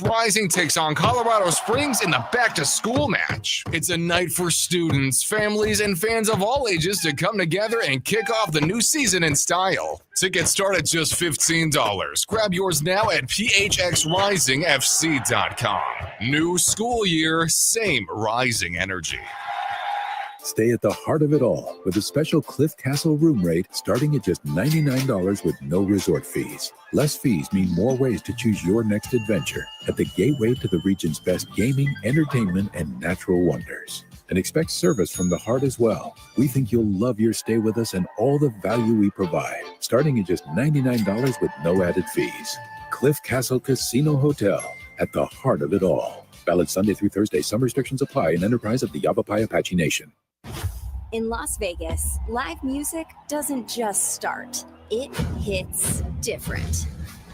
Rising takes on Colorado Springs in the back-to-school match. It's a night for students, families, and fans of all ages to come together and kick off the new season in style. Tickets start at just $15. Grab yours now at phxrisingfc.com. New school year, same rising energy. Stay at the heart of it all with a special Cliff Castle room rate starting at just $99 with no resort fees. Less fees mean more ways to choose your next adventure at the gateway to the region's best gaming, entertainment, and natural wonders. And expect service from the heart as well. We think you'll love your stay with us and all the value we provide, starting at just $99 with no added fees. Cliff Castle Casino Hotel, at the heart of it all. Valid Sunday through Thursday. Some restrictions apply. An enterprise of the Yavapai Apache Nation. In Las Vegas, live music doesn't just start. It hits different.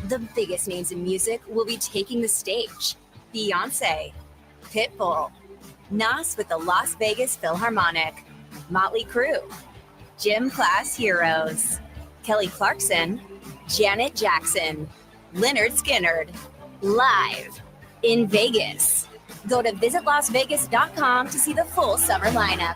The biggest names in music will be taking the stage. Beyoncé, Pitbull, Nas with the Las Vegas Philharmonic, Motley Crue, Gym Class Heroes, Kelly Clarkson, Janet Jackson, Lynyrd Skynyrd, live in Vegas. Go to visitlasvegas.com to see the full summer lineup.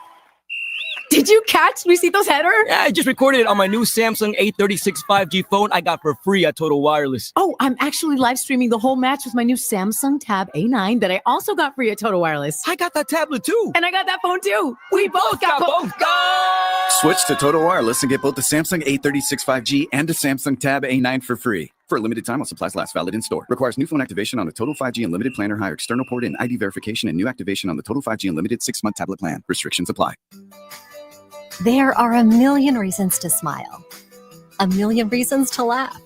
Did you catch Luisito's header? Yeah, I just recorded it on my new Samsung A36 5G phone I got for free at Total Wireless. Oh, I'm actually live streaming the whole match with my new Samsung Tab A9 that I also got free at Total Wireless. I got that tablet too. And I got that phone too. We both got both. Go! Switch to Total Wireless and get both the Samsung A36 5G and the Samsung Tab A9 for free. For a limited time while supplies last. Valid in store. Requires new phone activation on the Total 5G Unlimited plan or higher external port and ID verification and new activation on the Total 5G Unlimited 6-month tablet plan. Restrictions apply. There are a million reasons to smile, a million reasons to laugh.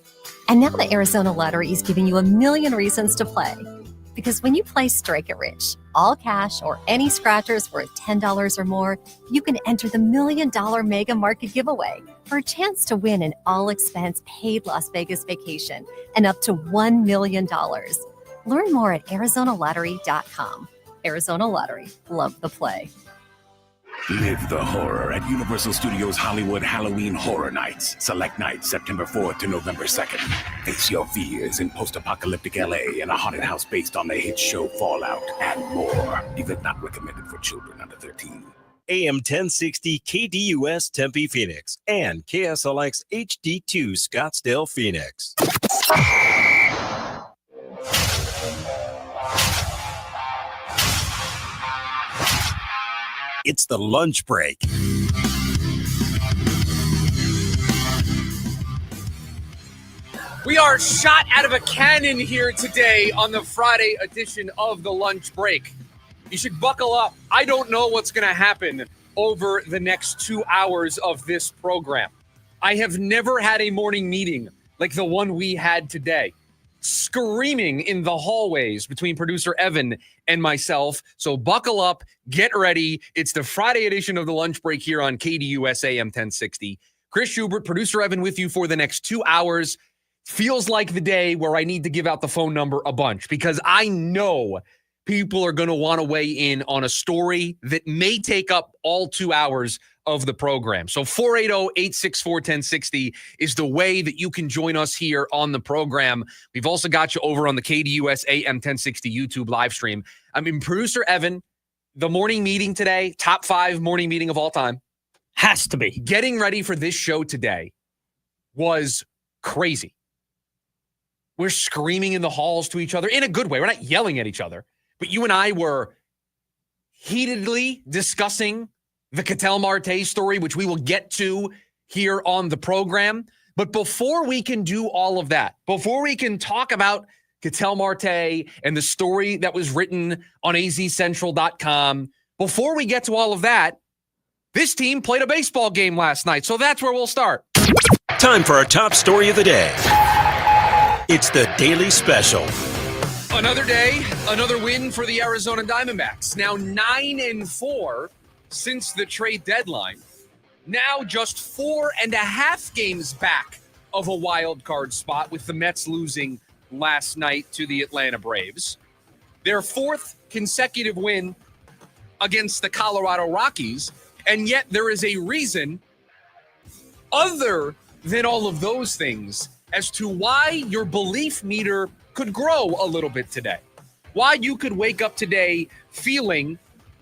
And now the Arizona Lottery is giving you a million reasons to play. Because when you play Strike It Rich, all cash or any scratchers worth $10 or more, you can enter the $1 million Mega Market giveaway for a chance to win an all-expense paid Las Vegas vacation and up to $1 million. Learn more at ArizonaLottery.com. Arizona Lottery. Love the play. Live the horror at Universal Studios Hollywood Halloween Horror Nights. Select nights September 4th to November 2nd. Face your fears in post-apocalyptic LA in a haunted house based on the hit show Fallout and more. Event not recommended for children under 13. AM 1060 KDUS Tempe Phoenix and KSLX HD2 Scottsdale Phoenix. It's the lunch break. We are shot out of a cannon here today on the Friday edition of the lunch break. You should buckle up. I don't know what's going to happen over the next 2 hours of this program. I have never had a morning meeting like the one we had today. Screaming in the hallways between producer Evan and myself. So buckle up, get ready. It's the Friday edition of the lunch break here on KDUS AM 1060. Chris Schubert, producer Evan with you for the next 2 hours. Feels like the day where I need to give out the phone number a bunch because I know people are going to want to weigh in on a story that may take up all 2 hours of the program. So 480-864-1060 is the way that you can join us here on the program. We've also got you over on the KDUS AM 1060 YouTube live stream. I mean, producer Evan, the morning meeting today, top 5 morning meeting of all time. Has to be. Getting ready for this show today was crazy. We're screaming in the halls to each other in a good way. We're not yelling at each other, but you and I were heatedly discussing the Ketel Marte story, which we will get to here on the program. But before we can do all of that, before we can talk about Ketel Marte and the story that was written on azcentral.com, before we get to all of that, this team played a baseball game last night. So that's where we'll start. Time for our top story of the day. It's the Daily Special. Another day, another win for the Arizona Diamondbacks. Now 9-4 since the trade deadline. Now just 4.5 games back of a wild card spot with the Mets losing last night to the Atlanta Braves. Their 4th consecutive win against the Colorado Rockies. And yet there is a reason other than all of those things as to why your belief meter could grow a little bit today. why you could wake up today feeling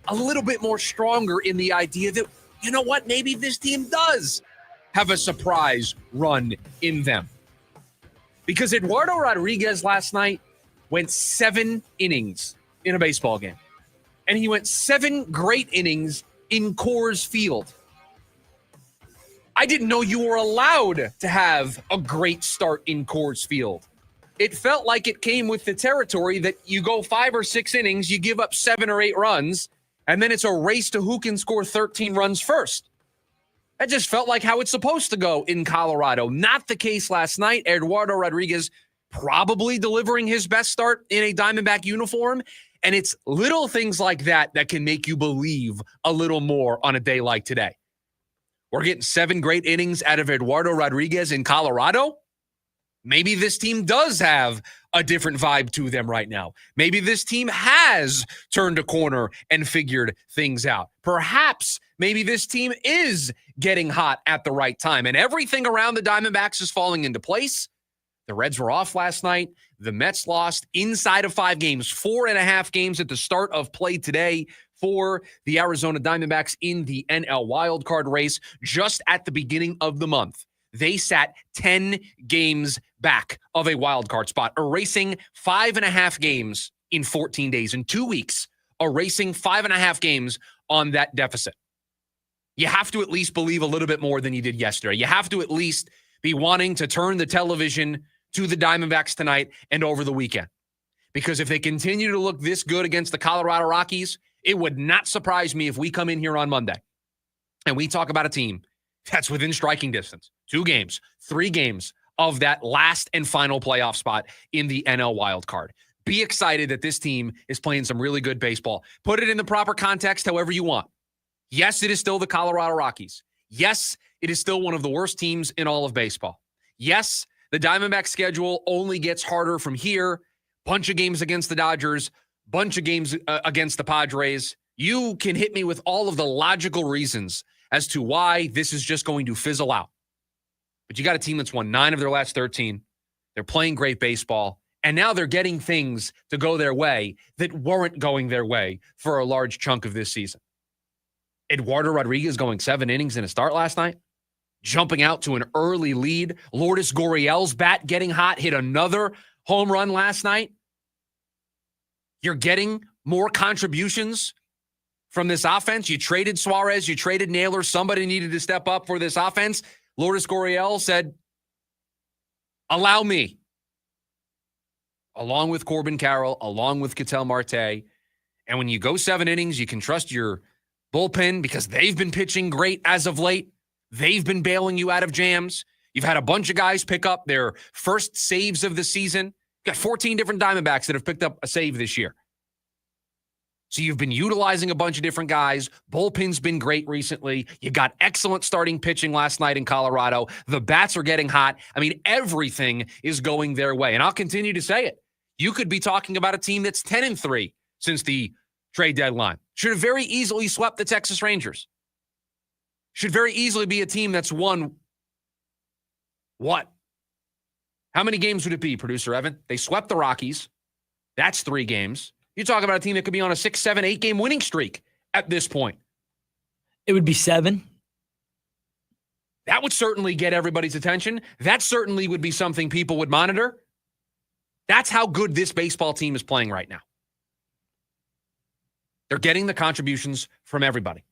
a little bit more stronger in the idea that, you know what, maybe this team does have a surprise run in them. Because Eduardo Rodriguez last night went 7 innings in a baseball game. And he went 7 great innings in Coors Field. I didn't know you were allowed to have a great start in Coors Field. It felt like it came with the territory that you go 5 or 6 innings, you give up 7 or 8 runs, and then it's a race to who can score 13 runs first. That just felt like how it's supposed to go in Colorado. Not the case last night. Eduardo Rodriguez probably delivering his best start in a Diamondback uniform, and it's little things like that that can make you believe a little more on a day like today. We're getting 7 great innings out of Eduardo Rodriguez in Colorado. Maybe this team does have a different vibe to them right now. Maybe this team has turned a corner and figured things out. Perhaps maybe this team is getting hot at the right time, and everything around the Diamondbacks is falling into place. The Reds were off last night. The Mets lost inside of 5 games, 4.5 games at the start of play today for the Arizona Diamondbacks in the NL wildcard race just at the beginning of the month. They sat 10 games back of a wildcard spot, erasing 5.5 games in 14 days. In 2 weeks, erasing 5.5 games on that deficit. You have to at least believe a little bit more than you did yesterday. You have to at least be wanting to turn the television to the Diamondbacks tonight and over the weekend. Because if they continue to look this good against the Colorado Rockies, it would not surprise me if we come in here on Monday and we talk about a team that's within striking distance. 2 games, 3 games of that last and final playoff spot in the NL wildcard. Be excited that this team is playing some really good baseball. Put it in the proper context however you want. Yes, it is still the Colorado Rockies. Yes, it is still one of the worst teams in all of baseball. Yes, the Diamondback schedule only gets harder from here. Bunch of games against the Dodgers, bunch of games against the Padres. You can hit me with all of the logical reasons as to why this is just going to fizzle out. But you got a team that's won 9 of their last 13. They're playing great baseball. And now they're getting things to go their way that weren't going their way for a large chunk of this season. Eduardo Rodriguez going 7 innings in a start last night, jumping out to an early lead. Lourdes Gurriel's bat getting hot, hit another home run last night. You're getting more contributions from this offense. You traded Suarez, you traded Naylor. Somebody needed to step up for this offense. Lourdes Gurriel said, allow me. Along with Corbin Carroll, along with Ketel Marte. And when you go 7 innings, you can trust your bullpen because they've been pitching great as of late. They've been bailing you out of jams. You've had a bunch of guys pick up their first saves of the season. You've got 14 different Diamondbacks that have picked up a save this year. So you've been utilizing a bunch of different guys. Bullpen's been great recently. You got excellent starting pitching last night in Colorado. The bats are getting hot. I mean, everything is going their way. And I'll continue to say it. You could be talking about a team that's 10-3 since the trade deadline. Should have very easily swept the Texas Rangers. Should very easily be a team that's won what? How many games would it be, Producer Evan? They swept the Rockies. That's 3 games. You talk about a team that could be on a 6, 7, 8 game winning streak at this point. It would be 7. That would certainly get everybody's attention. That certainly would be something people would monitor. That's how good this baseball team is playing right now. They're getting the contributions from everybody.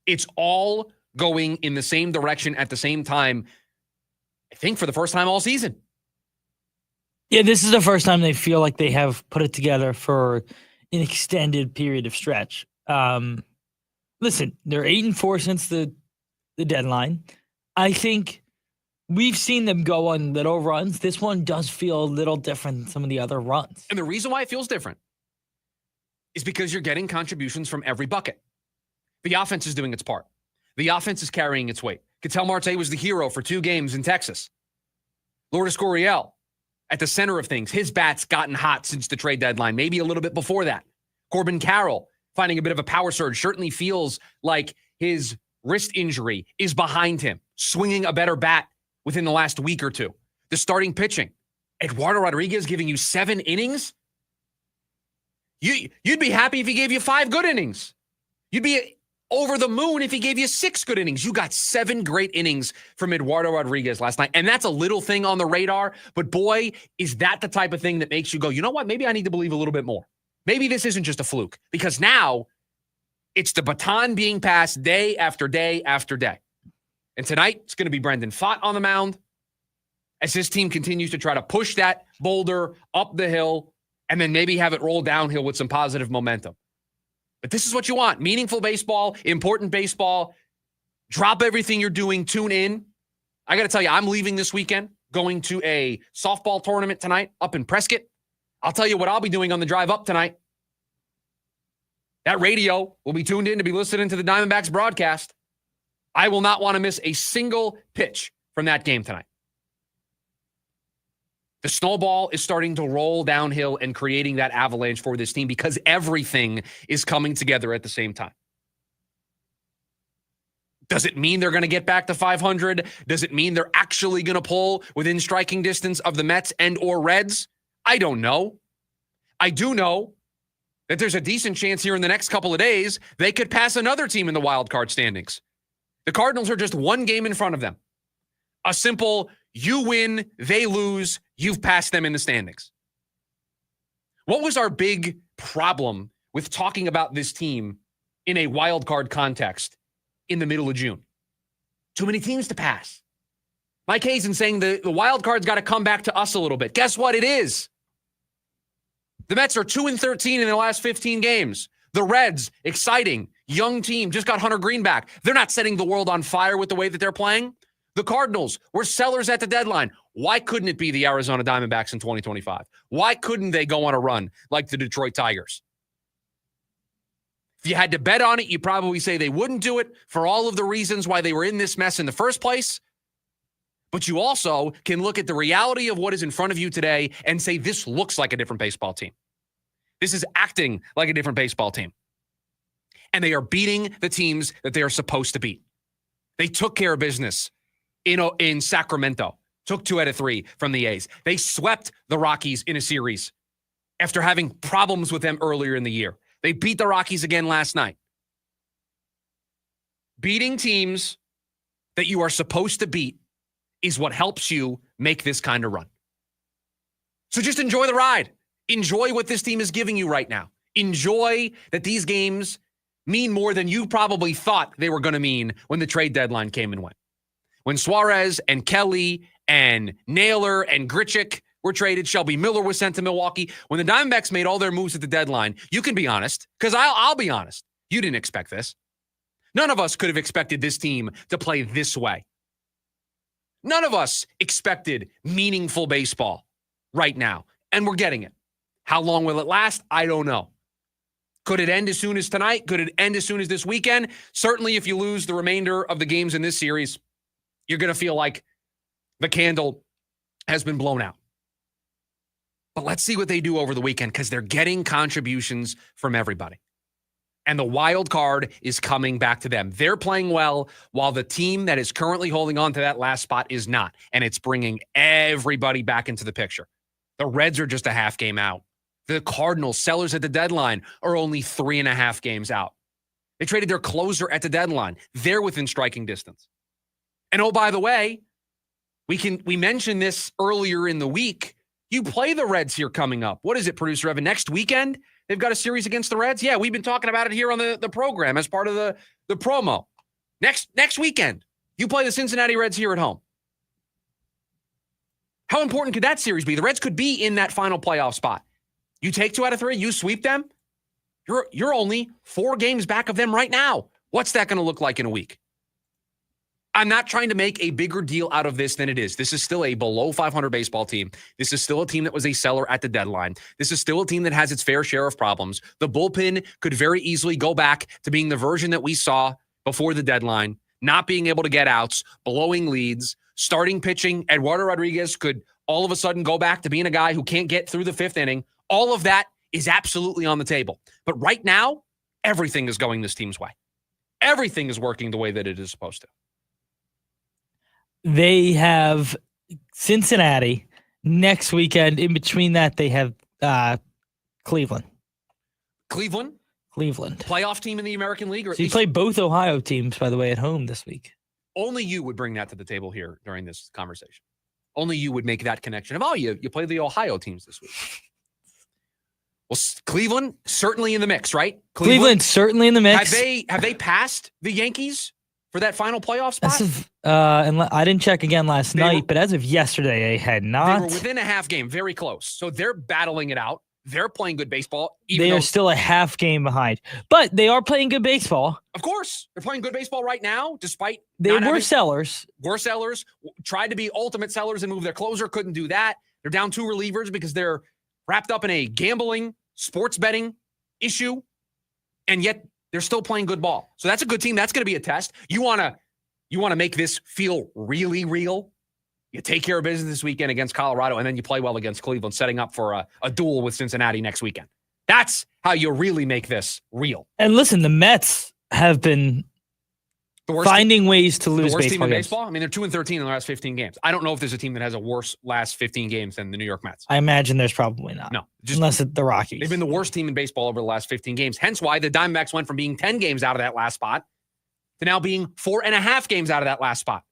It's all going in the same direction at the same time, I think for the first time all season. Yeah, this is the first time they feel like they have put it together for an extended period of stretch. Listen, they're 8-4 since the deadline. I think we've seen them go on little runs. This one does feel a little different than some of the other runs. And the reason why it feels different is because you're getting contributions from every bucket. The offense is doing its part. The offense is carrying its weight. Ketel Marte was the hero for 2 games in Texas. Lourdes Gurriel at the center of things. His bat's gotten hot since the trade deadline, maybe a little bit before that. Corbin Carroll finding a bit of a power surge. Certainly feels like his wrist injury is behind him, swinging a better bat within the last week or 2. The starting pitching. Eduardo Rodriguez giving you 7 innings. You'd be happy if he gave you 5 good innings. You'd be over the moon if he gave you 6 good innings. You got 7 great innings from Eduardo Rodriguez last night. And that's a little thing on the radar. But boy, is that the type of thing that makes you go, you know what? Maybe I need to believe a little bit more. Maybe this isn't just a fluke. Because now it's the baton being passed day after day after day. And tonight it's going to be Brendan Pfaadt on the mound as his team continues to try to push that boulder up the hill and then maybe have it roll downhill with some positive momentum. But this is what you want. Meaningful baseball, important baseball. Drop everything you're doing. Tune in. I got to tell you, I'm leaving this weekend, going to a softball tournament tonight up in Prescott. I'll tell you what I'll be doing on the drive up tonight. That radio will be tuned in to be listening to the Diamondbacks broadcast. I will not want to miss a single pitch from that game tonight. The snowball is starting to roll downhill and creating that avalanche for this team because everything is coming together at the same time. Does it mean they're going to get back to 500? Does it mean they're actually going to pull within striking distance of the Mets and or Reds? I don't know. I do know that there's a decent chance here in the next couple of days they could pass another team in the wild card standings. The Cardinals are just 1 game in front of them. A simple, you win, they lose, you've passed them in the standings. What was our big problem with talking about this team in a wild card context in the middle of June? Too many teams to pass. Mike Hazen saying the wild card's got to come back to us a little bit. Guess what? It is. The Mets are 2-13 in their last 15 games. The Reds, exciting, young team, just got Hunter Green back. They're not setting the world on fire with the way that they're playing. The Cardinals were sellers at the deadline. Why couldn't it be the Arizona Diamondbacks in 2025? Why couldn't they go on a run like the Detroit Tigers? If you had to bet on it, you'd probably say they wouldn't do it for all of the reasons why they were in this mess in the first place. But you also can look at the reality of what is in front of you today and say, this looks like a different baseball team. This is acting like a different baseball team. And they are beating the teams that they are supposed to beat. They took care of business in Sacramento. Took 2 out of 3 from the A's. They swept the Rockies in a series after having problems with them earlier in the year. They beat the Rockies again last night. Beating teams that you are supposed to beat is what helps you make this kind of run. So just enjoy the ride. Enjoy what this team is giving you right now. Enjoy that these games mean more than you probably thought they were going to mean when the trade deadline came and went. When Suarez and Kelly and Naylor and Grichuk were traded, Shelby Miller was sent to Milwaukee. When the Diamondbacks made all their moves at the deadline, you can be honest, because I'll be honest. You didn't expect this. None of us could have expected this team to play this way. None of us expected meaningful baseball right now, and we're getting it. How long will it last? I don't know. Could it end as soon as tonight? Could it end as soon as this weekend? Certainly, if you lose the remainder of the games in this series, you're going to feel like the candle has been blown out. But let's see what they do over the weekend because they're getting contributions from everybody. And the wild card is coming back to them. They're playing well while the team that is currently holding on to that last spot is not. And it's bringing everybody back into the picture. The Reds are just a half game out. The Cardinals, sellers at the deadline, are only 3.5 games out. They traded their closer at the deadline. They're within striking distance. And oh, by the way, we mentioned this earlier in the week. You play the Reds here coming up. What is it, producer Evan? Next weekend, they've got a series against the Reds? Yeah, we've been talking about it here on the program as part of the promo. Next weekend, you play the Cincinnati Reds here at home. How important could that series be? The Reds could be in that final playoff spot. You take 2 out of 3, you sweep them. You're only 4 games back of them right now. What's that going to look like in a week? I'm not trying to make a bigger deal out of this than it is. This is still a below 500 baseball team. This is still a team that was a seller at the deadline. This is still a team that has its fair share of problems. The bullpen could very easily go back to being the version that we saw before the deadline, not being able to get outs, blowing leads, starting pitching. Eduardo Rodriguez could all of a sudden go back to being a guy who can't get through the 5th inning. All of that is absolutely on the table. But right now, everything is going this team's way. Everything is working the way that it is supposed to. They have Cincinnati next weekend. In between that, they have Cleveland. Cleveland. Cleveland. Playoff team in the American League? Or So you play both Ohio teams, by the way, at home this week. Only you would bring that to the table here during this conversation. Only you would make that connection of, you play the Ohio teams this week. Well, Cleveland, certainly in the mix, right? Cleveland certainly in the mix. Have they passed the Yankees for that final playoff spot? And I didn't check again last night, but as of yesterday, they had not. They were within a half game, very close. So they're battling it out. They're playing good baseball. They are still a half game behind, but they are playing good baseball. Of course. They're playing good baseball right now, despite they were sellers. Were sellers. Tried to be ultimate sellers and move their closer. Couldn't do that. They're down 2 relievers because they're wrapped up in a gambling, sports betting issue, and yet they're still playing good ball. So that's a good team. That's going to be a test. You want to make this feel really real? You take care of business this weekend against Colorado, and then you play well against Cleveland, setting up for a duel with Cincinnati next weekend. That's how you really make this real. And listen, the Mets have been finding ways to lose the worst baseball team in games. baseball? I mean, they're 2-13 in the last 15 games. I don't know if there's a team that has a worse last 15 games than the New York Mets. I imagine there's probably not. No. Unless it's the Rockies. They've been the worst team in baseball over the last 15 games. Hence why the Diamondbacks went from being 10 games out of that last spot to now being 4.5 games out of that last spot.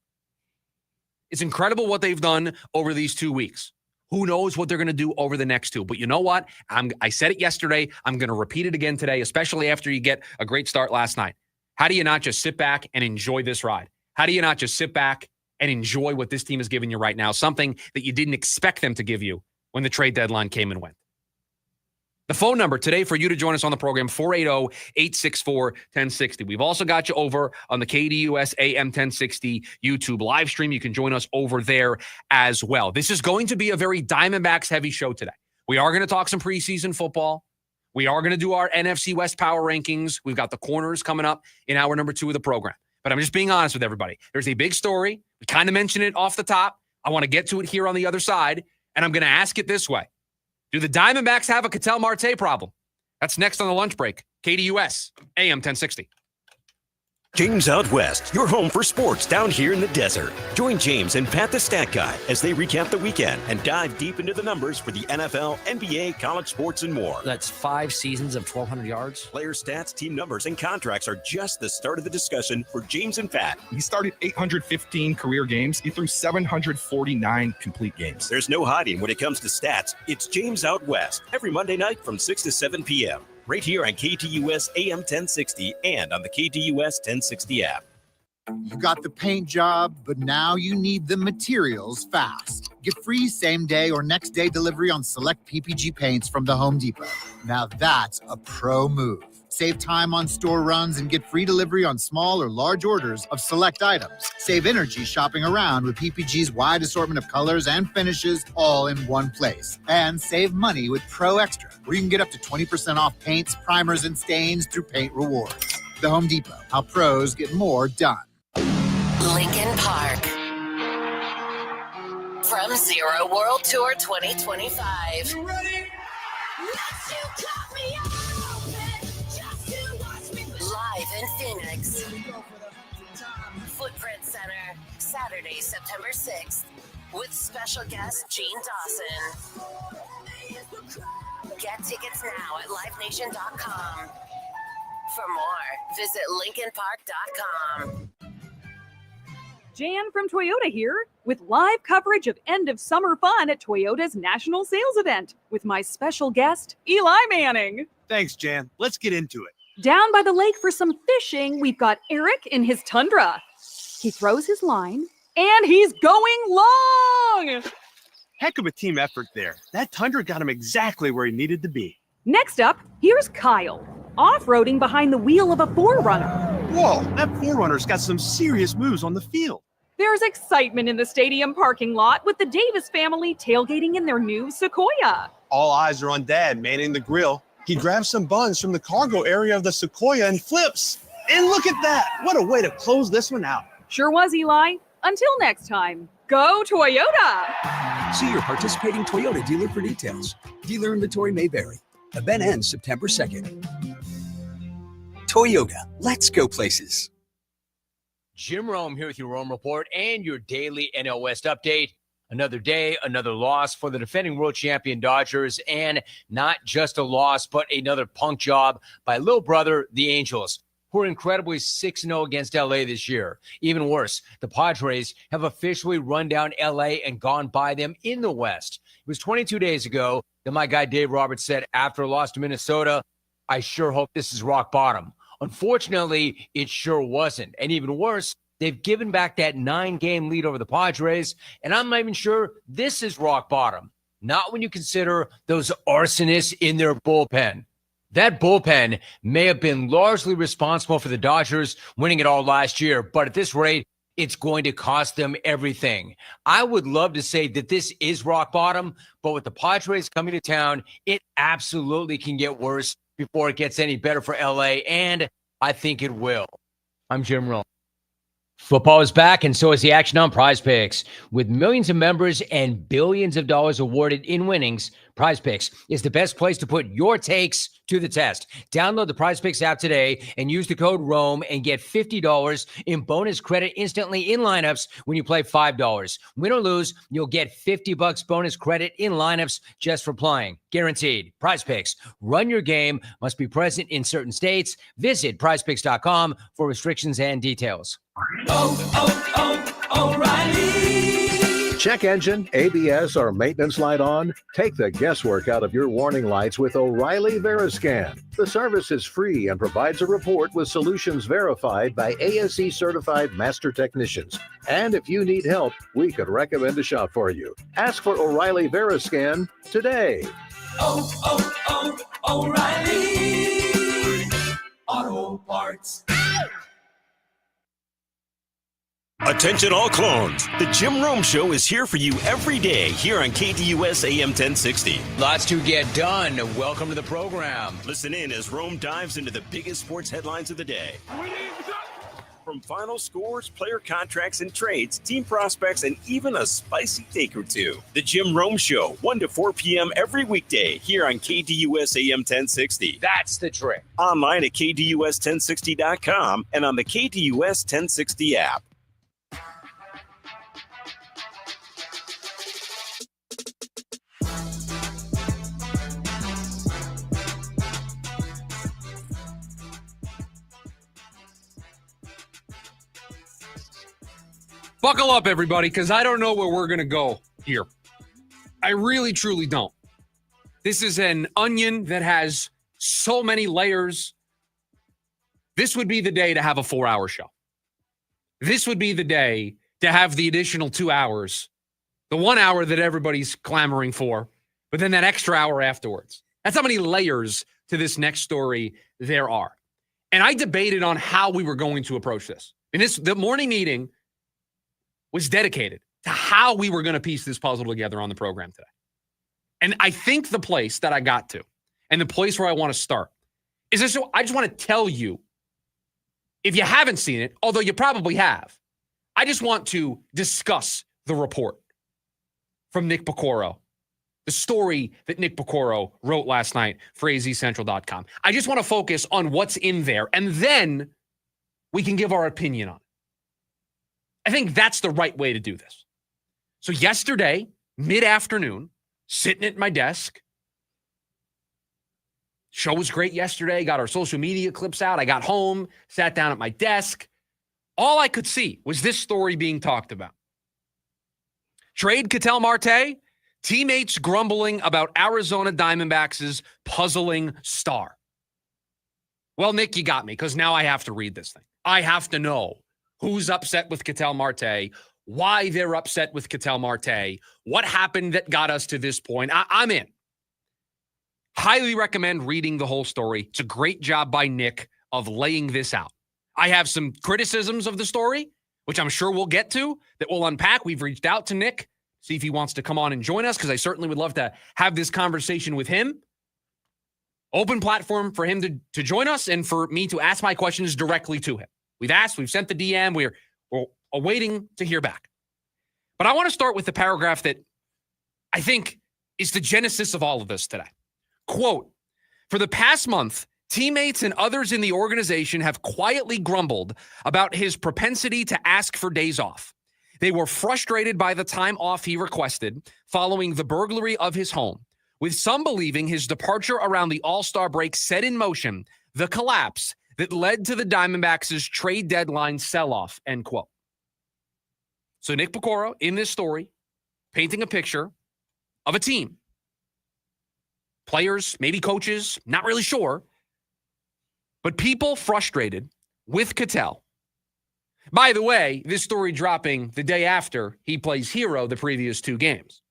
It's incredible what they've done over these 2 weeks. Who knows what they're going to do over the next 2? But you know what? I said it yesterday. I'm going to repeat it again today, especially after you get a great start last night. How do you not just sit back and enjoy this ride? How do you not just sit back and enjoy what this team is giving you right now? Something that you didn't expect them to give you when the trade deadline came and went. The phone number today for you to join us on the program, 480-864-1060. We've also got you over on the KDUS AM 1060 YouTube live stream. You can join us over there as well. This is going to be a very Diamondbacks heavy show today. We are going to talk some preseason football. We are going to do our NFC West power rankings. We've got the corners coming up in hour number 2 of the program. But I'm just being honest with everybody. There's a big story. We kind of mentioned it off the top. I want to get to it here on the other side, and I'm going to ask it this way. Do the Diamondbacks have a Ketel Marte problem? That's next on the lunch break. KDUS, AM 1060. James Out West, your home for sports down here in the desert. Join James and Pat the Stat Guy as they recap the weekend and dive deep into the numbers for the NFL, NBA, college sports, and more. That's 5 seasons of 1,200 yards. Player stats, team numbers, and contracts are just the start of the discussion for James and Pat. He started 815 career games. He threw 749 complete games. There's no hiding when it comes to stats. It's James Out West every Monday night from 6 to 7 p.m. right here on KTUS AM 1060 and on the KTUS 1060 app. You got the paint job, but now you need the materials fast. Get free same-day or next-day delivery on select PPG paints from the Home Depot. Now that's a pro move. Save time on store runs and get free delivery on small or large orders of select items. Save energy shopping around with PPG's wide assortment of colors and finishes all in one place. And save money with Pro Extra, where you can get up to 20% off paints, primers, and stains through Paint Rewards. The Home Depot, how pros get more done. Lincoln Park. From Zero World Tour 2025. You ready? Live in Phoenix. Footprint Center, Saturday, September 6th, with special guest Gene Dawson. Get tickets now at livenation.com. For more, visit lincolnpark.com. Jan from Toyota here with live coverage of end of summer fun at Toyota's national sales event with my special guest, Eli Manning. Thanks, Jan. Let's get into it. Down by the lake for some fishing, we've got Eric in his Tundra. He throws his line, and he's going long! Heck of a team effort there. That Tundra got him exactly where he needed to be. Next up, here's Kyle, off-roading behind the wheel of a 4Runner. Whoa, that 4Runner's got some serious moves on the field. There's excitement in the stadium parking lot with the Davis family tailgating in their new Sequoia. All eyes are on Dad manning the grill. He grabs some buns from the cargo area of the Sequoia and flips. And look at that. What a way to close this one out. Sure was, Eli. Until next time, go Toyota! See your participating Toyota dealer for details. Dealer inventory may vary. Event ends September 2nd. Toyota, let's go places. Jim Rome here with your Rome Report and your daily NL West update. Another day, another loss for the defending world champion Dodgers, and not just a loss, but another punk job by little brother, the Angels, who are incredibly 6-0 against LA this year. Even worse, the Padres have officially run down LA and gone by them in the West. It was 22 days ago that my guy Dave Roberts said after a loss to Minnesota, I sure hope this is rock bottom. Unfortunately, it sure wasn't. And even worse, they've given back that 9-game lead over the Padres, and I'm not even sure this is rock bottom. Not when you consider those arsonists in their bullpen. That bullpen may have been largely responsible for the Dodgers winning it all last year, but at this rate, it's going to cost them everything. I would love to say that this is rock bottom, but with the Padres coming to town, it absolutely can get worse before it gets any better for LA, and I think it will. I'm Jim Rohn. Football is back, and so is the action on Prize Picks. With millions of members and billions of dollars awarded in winnings, Prize Picks is the best place to put your takes to the test. Download the Prize Picks app today and use the code ROAM and get $50 in bonus credit instantly in lineups when you play $5. Win or lose, you'll get $50 bonus credit in lineups just for playing. Guaranteed. Prize Picks. Run your game. Must be present in certain states. Visit prizepicks.com for restrictions and details. O'Reilly. Check engine, ABS, or maintenance light on? Take the guesswork out of your warning lights with O'Reilly Veriscan. The service is free and provides a report with solutions verified by ASE certified master technicians. And if you need help, we could recommend a shop for you. Ask for O'Reilly Veriscan today. O'Reilly Auto Parts. Attention all clones. The Jim Rome Show is here for you every day here on KDUS AM 1060. Lots to get done. Welcome to the program. Listen in as Rome dives into the biggest sports headlines of the day. From final scores, player contracts and trades, team prospects, and even a spicy take or two. The Jim Rome Show, 1 to 4 p.m. every weekday here on KDUS AM 1060. That's the trick. Online at KDUS1060.com and on the KDUS 1060 app. Buckle up, everybody, because I don't know where we're going to go here. I really, truly don't. This is an onion that has so many layers. This would be the day to have a 4-hour show. This would be the day to have the additional 2 hours, the 1 hour that everybody's clamoring for, but then that extra hour afterwards. That's how many layers to this next story there are. And I debated on how we were going to approach this. And the morning meeting was dedicated to how we were going to piece this puzzle together on the program today. And I think the place that I got to and the place where I want to start is this. I just want to tell you, if you haven't seen it, although you probably have, I just want to discuss the report from Nick Picoro, the story that Nick Picoro wrote last night for azcentral.com. I just want to focus on what's in there, and then we can give our opinion on it. I think that's the right way to do this. So yesterday, mid-afternoon, sitting at my desk. Show was great yesterday. Got our social media clips out. I got home, sat down at my desk. All I could see was this story being talked about. Trade Ketel Marte, teammates grumbling about Arizona Diamondbacks' puzzling star. Well, Nick, you got me, because now I have to read this thing. I have to know who's upset with Ketel Marte, why they're upset with Ketel Marte, what happened that got us to this point. I'm in. Highly recommend reading the whole story. It's a great job by Nick of laying this out. I have some criticisms of the story, which I'm sure we'll get to, that we'll unpack. We've reached out to Nick, see if he wants to come on and join us, because I certainly would love to have this conversation with him. Open platform for him to join us and for me to ask my questions directly to him. We've asked, we've sent the DM, we're awaiting to hear back. But I want to start with the paragraph that I think is the genesis of all of this today. Quote, for the past month, teammates and others in the organization have quietly grumbled about his propensity to ask for days off. They were frustrated by the time off he requested following the burglary of his home, with some believing his departure around the All-Star break set in motion the collapse that led to the Diamondbacks' trade deadline sell-off, end quote. So Nick Pecora, in this story, painting a picture of a team. Players, maybe coaches, not really sure, but people frustrated with Ketel. By the way, this story dropping the day after he plays hero the previous 2 games.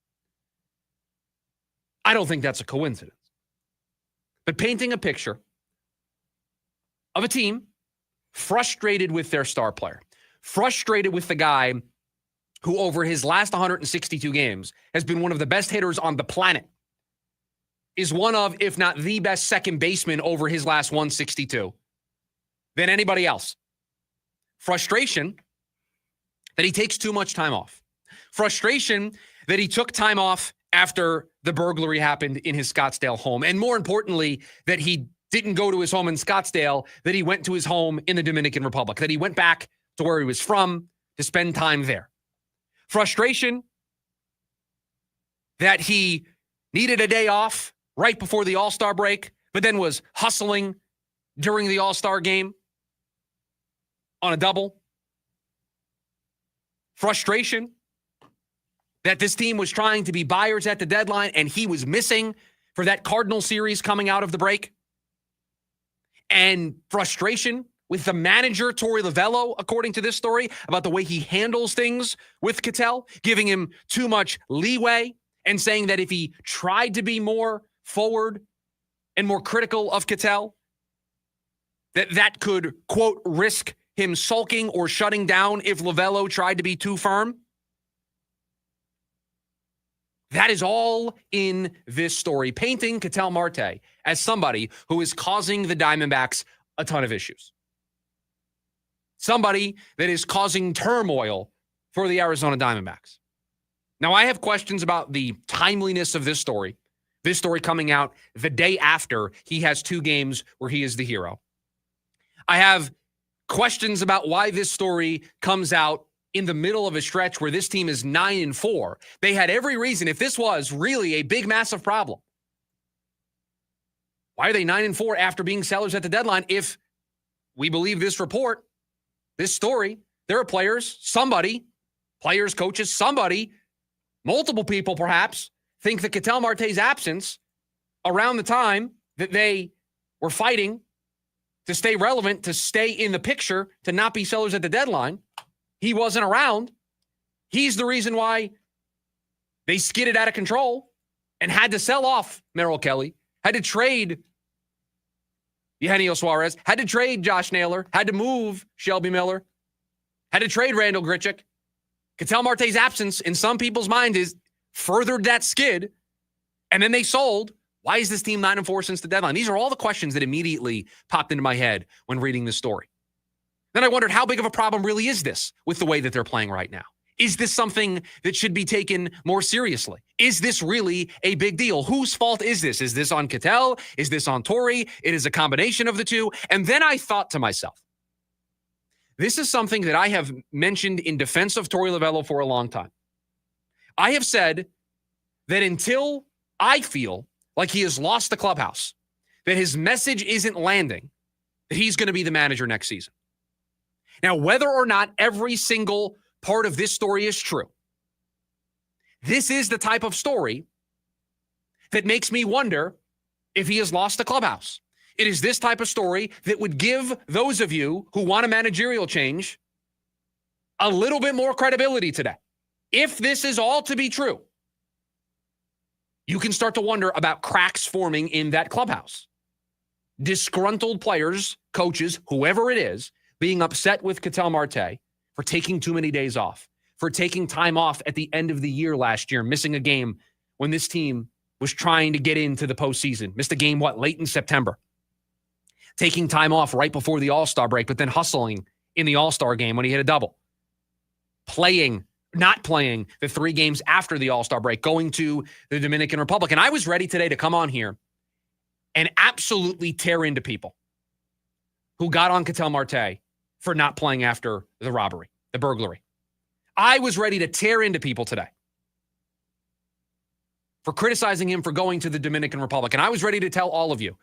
I don't think that's a coincidence. But painting a picture of a team frustrated with their star player, frustrated with the guy who over his last 162 games has been one of the best hitters on the planet, is one of, if not the best second baseman over his last 162 than anybody else. Frustration that he takes too much time off. Frustration that he took time off after the burglary happened in his Scottsdale home. And more importantly, that he didn't go to his home in Scottsdale, that he went to his home in the Dominican Republic, that he went back to where he was from to spend time there. Frustration that he needed a day off right before the All-Star break, but then was hustling during the All-Star game on a double. Frustration that this team was trying to be buyers at the deadline and he was missing for that Cardinal series coming out of the break. And frustration with the manager, Torey Lovullo, according to this story, about the way he handles things with Ketel, giving him too much leeway and saying that if he tried to be more forward and more critical of Ketel, that could, quote, risk him sulking or shutting down if Lovullo tried to be too firm. That is all in this story, painting Ketel Marte as somebody who is causing the Diamondbacks a ton of issues. Somebody that is causing turmoil for the Arizona Diamondbacks. Now, I have questions about the timeliness of this story coming out the day after he has 2 games where he is the hero. I have questions about why this story comes out in the middle of a stretch where this team is 9-4. They had every reason, if this was really a big, massive problem, why are they 9-4 after being sellers at the deadline? If we believe this report, this story, there are players, coaches, multiple people perhaps, think that Ketel Marte's absence around the time that they were fighting to stay relevant, to stay in the picture, to not be sellers at the deadline, he wasn't around. He's the reason why they skidded out of control and had to sell off Merrill Kelly, had to trade Eugenio Suarez, had to trade Josh Naylor, had to move Shelby Miller, had to trade Randall Grichuk. Ketel Marte's absence in some people's mind is furthered that skid, and then they sold. Why is this team 9-4 since the deadline? These are all the questions that immediately popped into my head when reading this story. Then I wondered, how big of a problem really is this with the way that they're playing right now? Is this something that should be taken more seriously? Is this really a big deal? Whose fault is this? Is this on Ketel? Is this on Torey? It is a combination of the two. And then I thought to myself, this is something that I have mentioned in defense of Torey Lovullo for a long time. I have said that until I feel like he has lost the clubhouse, that his message isn't landing, that he's going to be the manager next season. Now, whether or not every single part of this story is true, this is the type of story that makes me wonder if he has lost the clubhouse. It is this type of story that would give those of you who want a managerial change a little bit more credibility today. If this is all to be true, you can start to wonder about cracks forming in that clubhouse. Disgruntled players, coaches, whoever it is, being upset with Ketel Marte for taking too many days off, for taking time off at the end of the year last year, missing a game when this team was trying to get into the postseason. Missed a game, late in September. Taking time off right before the All-Star break, but then hustling in the All-Star game when he hit a double. Not playing the 3 games after the All-Star break, going to the Dominican Republic. And I was ready today to come on here and absolutely tear into people who got on Ketel Marte for not playing after the robbery, the burglary. I was ready to tear into people today for criticizing him for going to the Dominican Republic. And I was ready to tell all of you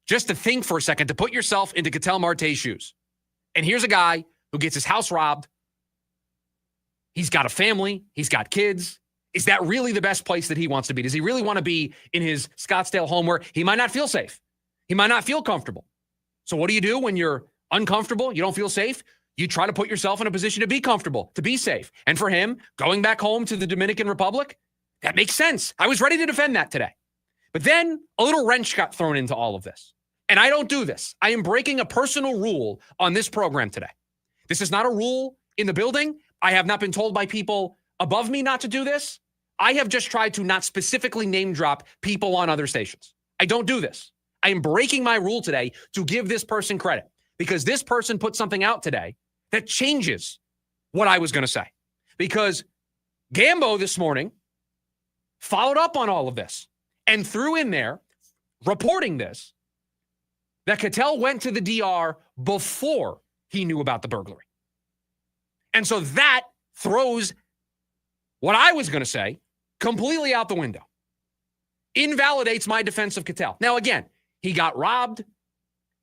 just to think for a second, to put yourself into Ketel Marte's shoes. And here's a guy who gets his house robbed. He's got a family. He's got kids. Is that really the best place that he wants to be? Does he really want to be in his Scottsdale home where he might not feel safe? He might not feel comfortable. So what do you do when you're uncomfortable? You don't feel safe? You try to put yourself in a position to be comfortable, to be safe. And for him, going back home to the Dominican Republic, that makes sense. I was ready to defend that today. But then a little wrench got thrown into all of this. And I don't do this. I am breaking a personal rule on this program today. This is not a rule in the building. I have not been told by people above me not to do this. I have just tried to not specifically name drop people on other stations. I don't do this. I am breaking my rule today to give this person credit because this person put something out today that changes what I was going to say. Because Gambo this morning followed up on all of this and threw in there, reporting this, that Ketel went to the DR before he knew about the burglary. And so that throws what I was going to say completely out the window. Invalidates my defense of Ketel. Now, again, he got robbed.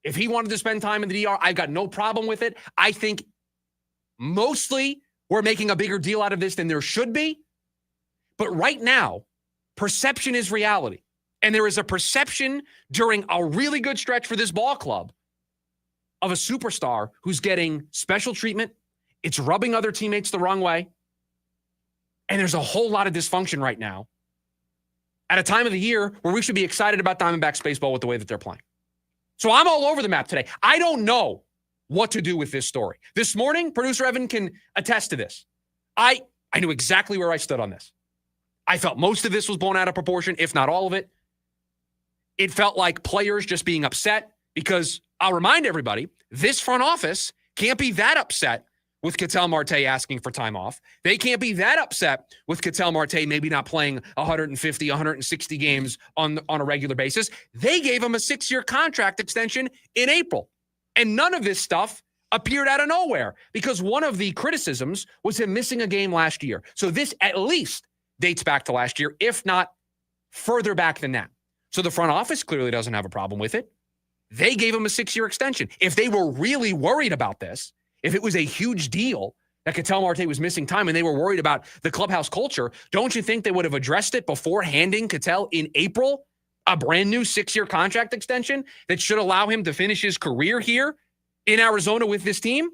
If he wanted to spend time in the DR, I've got no problem with it. I think mostly we're making a bigger deal out of this than there should be. But right now, perception is reality. And there is a perception during a really good stretch for this ball club of a superstar who's getting special treatment. It's rubbing other teammates the wrong way. And there's a whole lot of dysfunction right now at a time of the year where we should be excited about Diamondbacks baseball with the way that they're playing. So I'm all over the map today. I don't know what to do with this story. This morning, producer Evan can attest to this. I knew exactly where I stood on this. I felt most of this was blown out of proportion, if not all of it. It felt like players just being upset because I'll remind everybody, this front office can't be that upset with Ketel Marte asking for time off. They can't be that upset with Ketel Marte maybe not playing 150, 160 games on a regular basis. They gave him a 6-year contract extension in April. And none of this stuff appeared out of nowhere because one of the criticisms was him missing a game last year. So this at least dates back to last year, if not further back than that. So the front office clearly doesn't have a problem with it. They gave him a 6-year extension. If they were really worried about this, if it was a huge deal that Ketel Marte was missing time and they were worried about the clubhouse culture, don't you think they would have addressed it before handing Ketel in April a brand new 6-year contract extension that should allow him to finish his career here in Arizona with this team?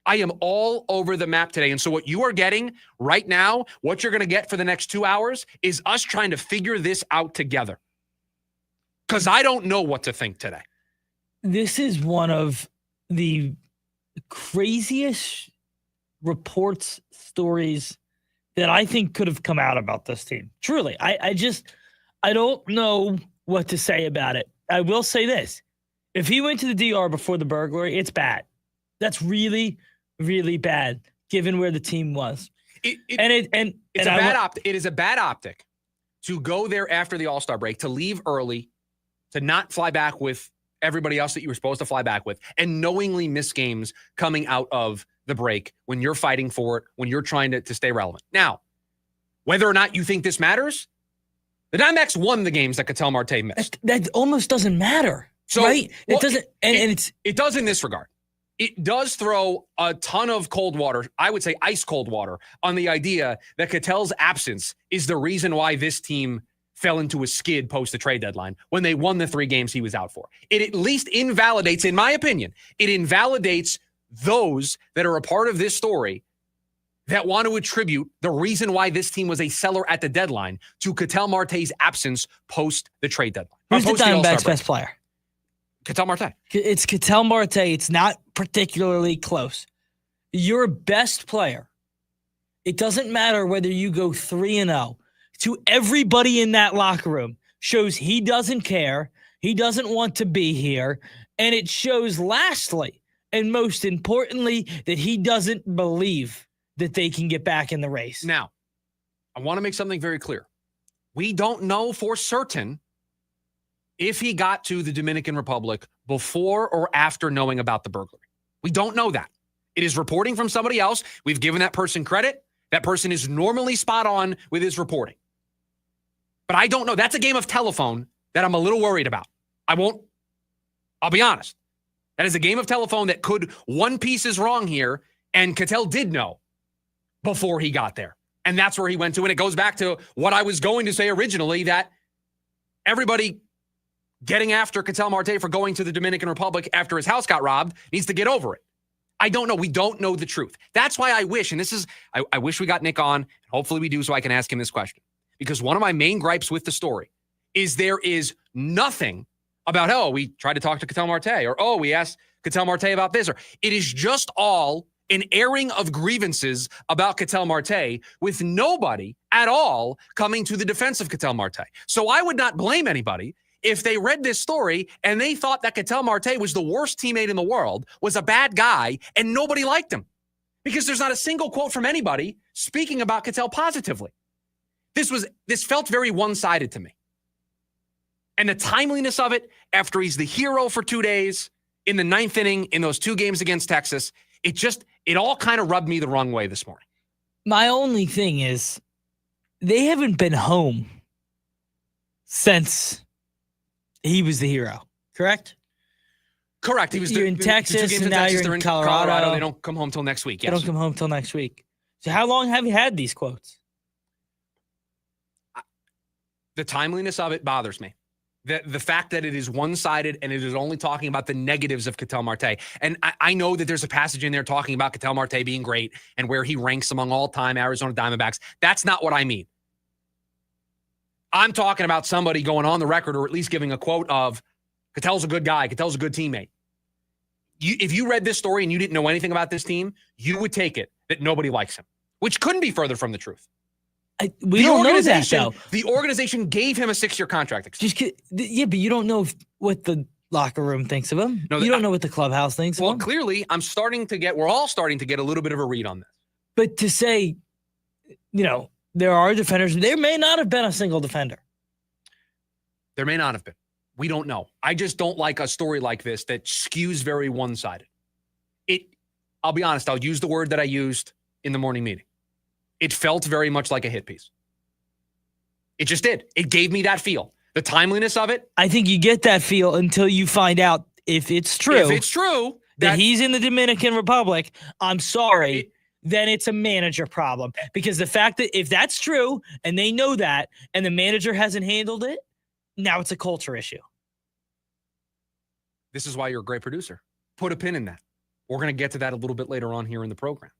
I am all over the map today. And so what you are getting right now, what you're going to get for the next 2 hours is us trying to figure this out together. Because I don't know what to think today. This is one of the craziest reports, stories that I think could have come out about this team. Truly, I don't know what to say about it. I will say this. If he went to the DR before the burglary, it's bad. That's really, really bad, given where the team was. It is a bad optic to go there after the All-Star break, to leave early, to not fly back with everybody else that you were supposed to fly back with, and knowingly miss games coming out of the break when you're fighting for it, when you're trying to stay relevant. Now, whether or not you think this matters, the Diamondbacks won the games that Ketel Marte missed. That almost doesn't matter, right? Well, it doesn't, it does in this regard. It does throw a ton of cold water, I would say ice cold water, on the idea that Ketel's absence is the reason why this team fell into a skid post the trade deadline when they won the 3 games he was out for. It at least invalidates, in my opinion, it invalidates those that are a part of this story that want to attribute the reason why this team was a seller at the deadline to Ketel Marte's absence post the trade deadline. Who's the Diamondbacks' best player? Ketel Marte. It's Ketel Marte. It's not particularly close. Your best player. It doesn't matter whether you go 3-0. To everybody in that locker room, shows he doesn't care. He doesn't want to be here. And it shows, lastly, and most importantly, that he doesn't believe that they can get back in the race. Now, I want to make something very clear. We don't know for certain if he got to the Dominican Republic before or after knowing about the burglary. We don't know that. It is reporting from somebody else. We've given that person credit. That person is normally spot on with his reporting. But I don't know. That's a game of telephone that I'm a little worried about. I'll be honest. That is a game of telephone that could, one piece is wrong here, and Ketel did know before he got there. And that's where he went to. And it goes back to what I was going to say originally, that everybody getting after Ketel Marte for going to the Dominican Republic after his house got robbed needs to get over it. I don't know. We don't know the truth. That's why I wish, and I wish we got Nick on, and hopefully we do so I can ask him this question. Because one of my main gripes with the story is there is nothing about, oh, we tried to talk to Ketel Marte, or, oh, we asked Ketel Marte about this, or it is just all an airing of grievances about Ketel Marte with nobody at all coming to the defense of Ketel Marte. So I would not blame anybody if they read this story and they thought that Ketel Marte was the worst teammate in the world, was a bad guy, and nobody liked him. Because there's not a single quote from anybody speaking about Ketel positively. This felt very one-sided to me. And the timeliness of it, after he's the hero for 2 days, in the ninth inning, in those 2 games against Texas, it all kind of rubbed me the wrong way this morning. My only thing is, they haven't been home since he was the hero, correct? Correct. He was you're in Texas, and now you're in Colorado. They don't come home till next week. Yes. They don't come home till next week. So how long have you had these quotes? The timeliness of it bothers me. The fact that it is one-sided and it is only talking about the negatives of Ketel Marte. And I know that there's a passage in there talking about Ketel Marte being great and where he ranks among all-time Arizona Diamondbacks. That's not what I mean. I'm talking about somebody going on the record, or at least giving a quote of, Ketel's a good guy, Ketel's a good teammate. If you read this story and you didn't know anything about this team, you would take it that nobody likes him, which couldn't be further from the truth. We don't know that, though. The organization gave him a 6-year contract extension. Yeah, but you don't know what the locker room thinks of him. No, you don't know what the clubhouse thinks of him. Well, clearly, we're all starting to get a little bit of a read on this. But to say, there are defenders, there may not have been a single defender. There may not have been. We don't know. I just don't like a story like this that skews very one-sided. I'll be honest, I'll use the word that I used in the morning meeting. It felt very much like a hit piece. It just did. It gave me that feel. The timeliness of it. I think you get that feel until you find out if it's true. If it's true. That he's in the Dominican Republic, I'm sorry, then it's a manager problem. Because the fact that if that's true and they know that and the manager hasn't handled it, now it's a culture issue. This is why you're a great producer. Put a pin in that. We're going to get to that a little bit later on here in the program.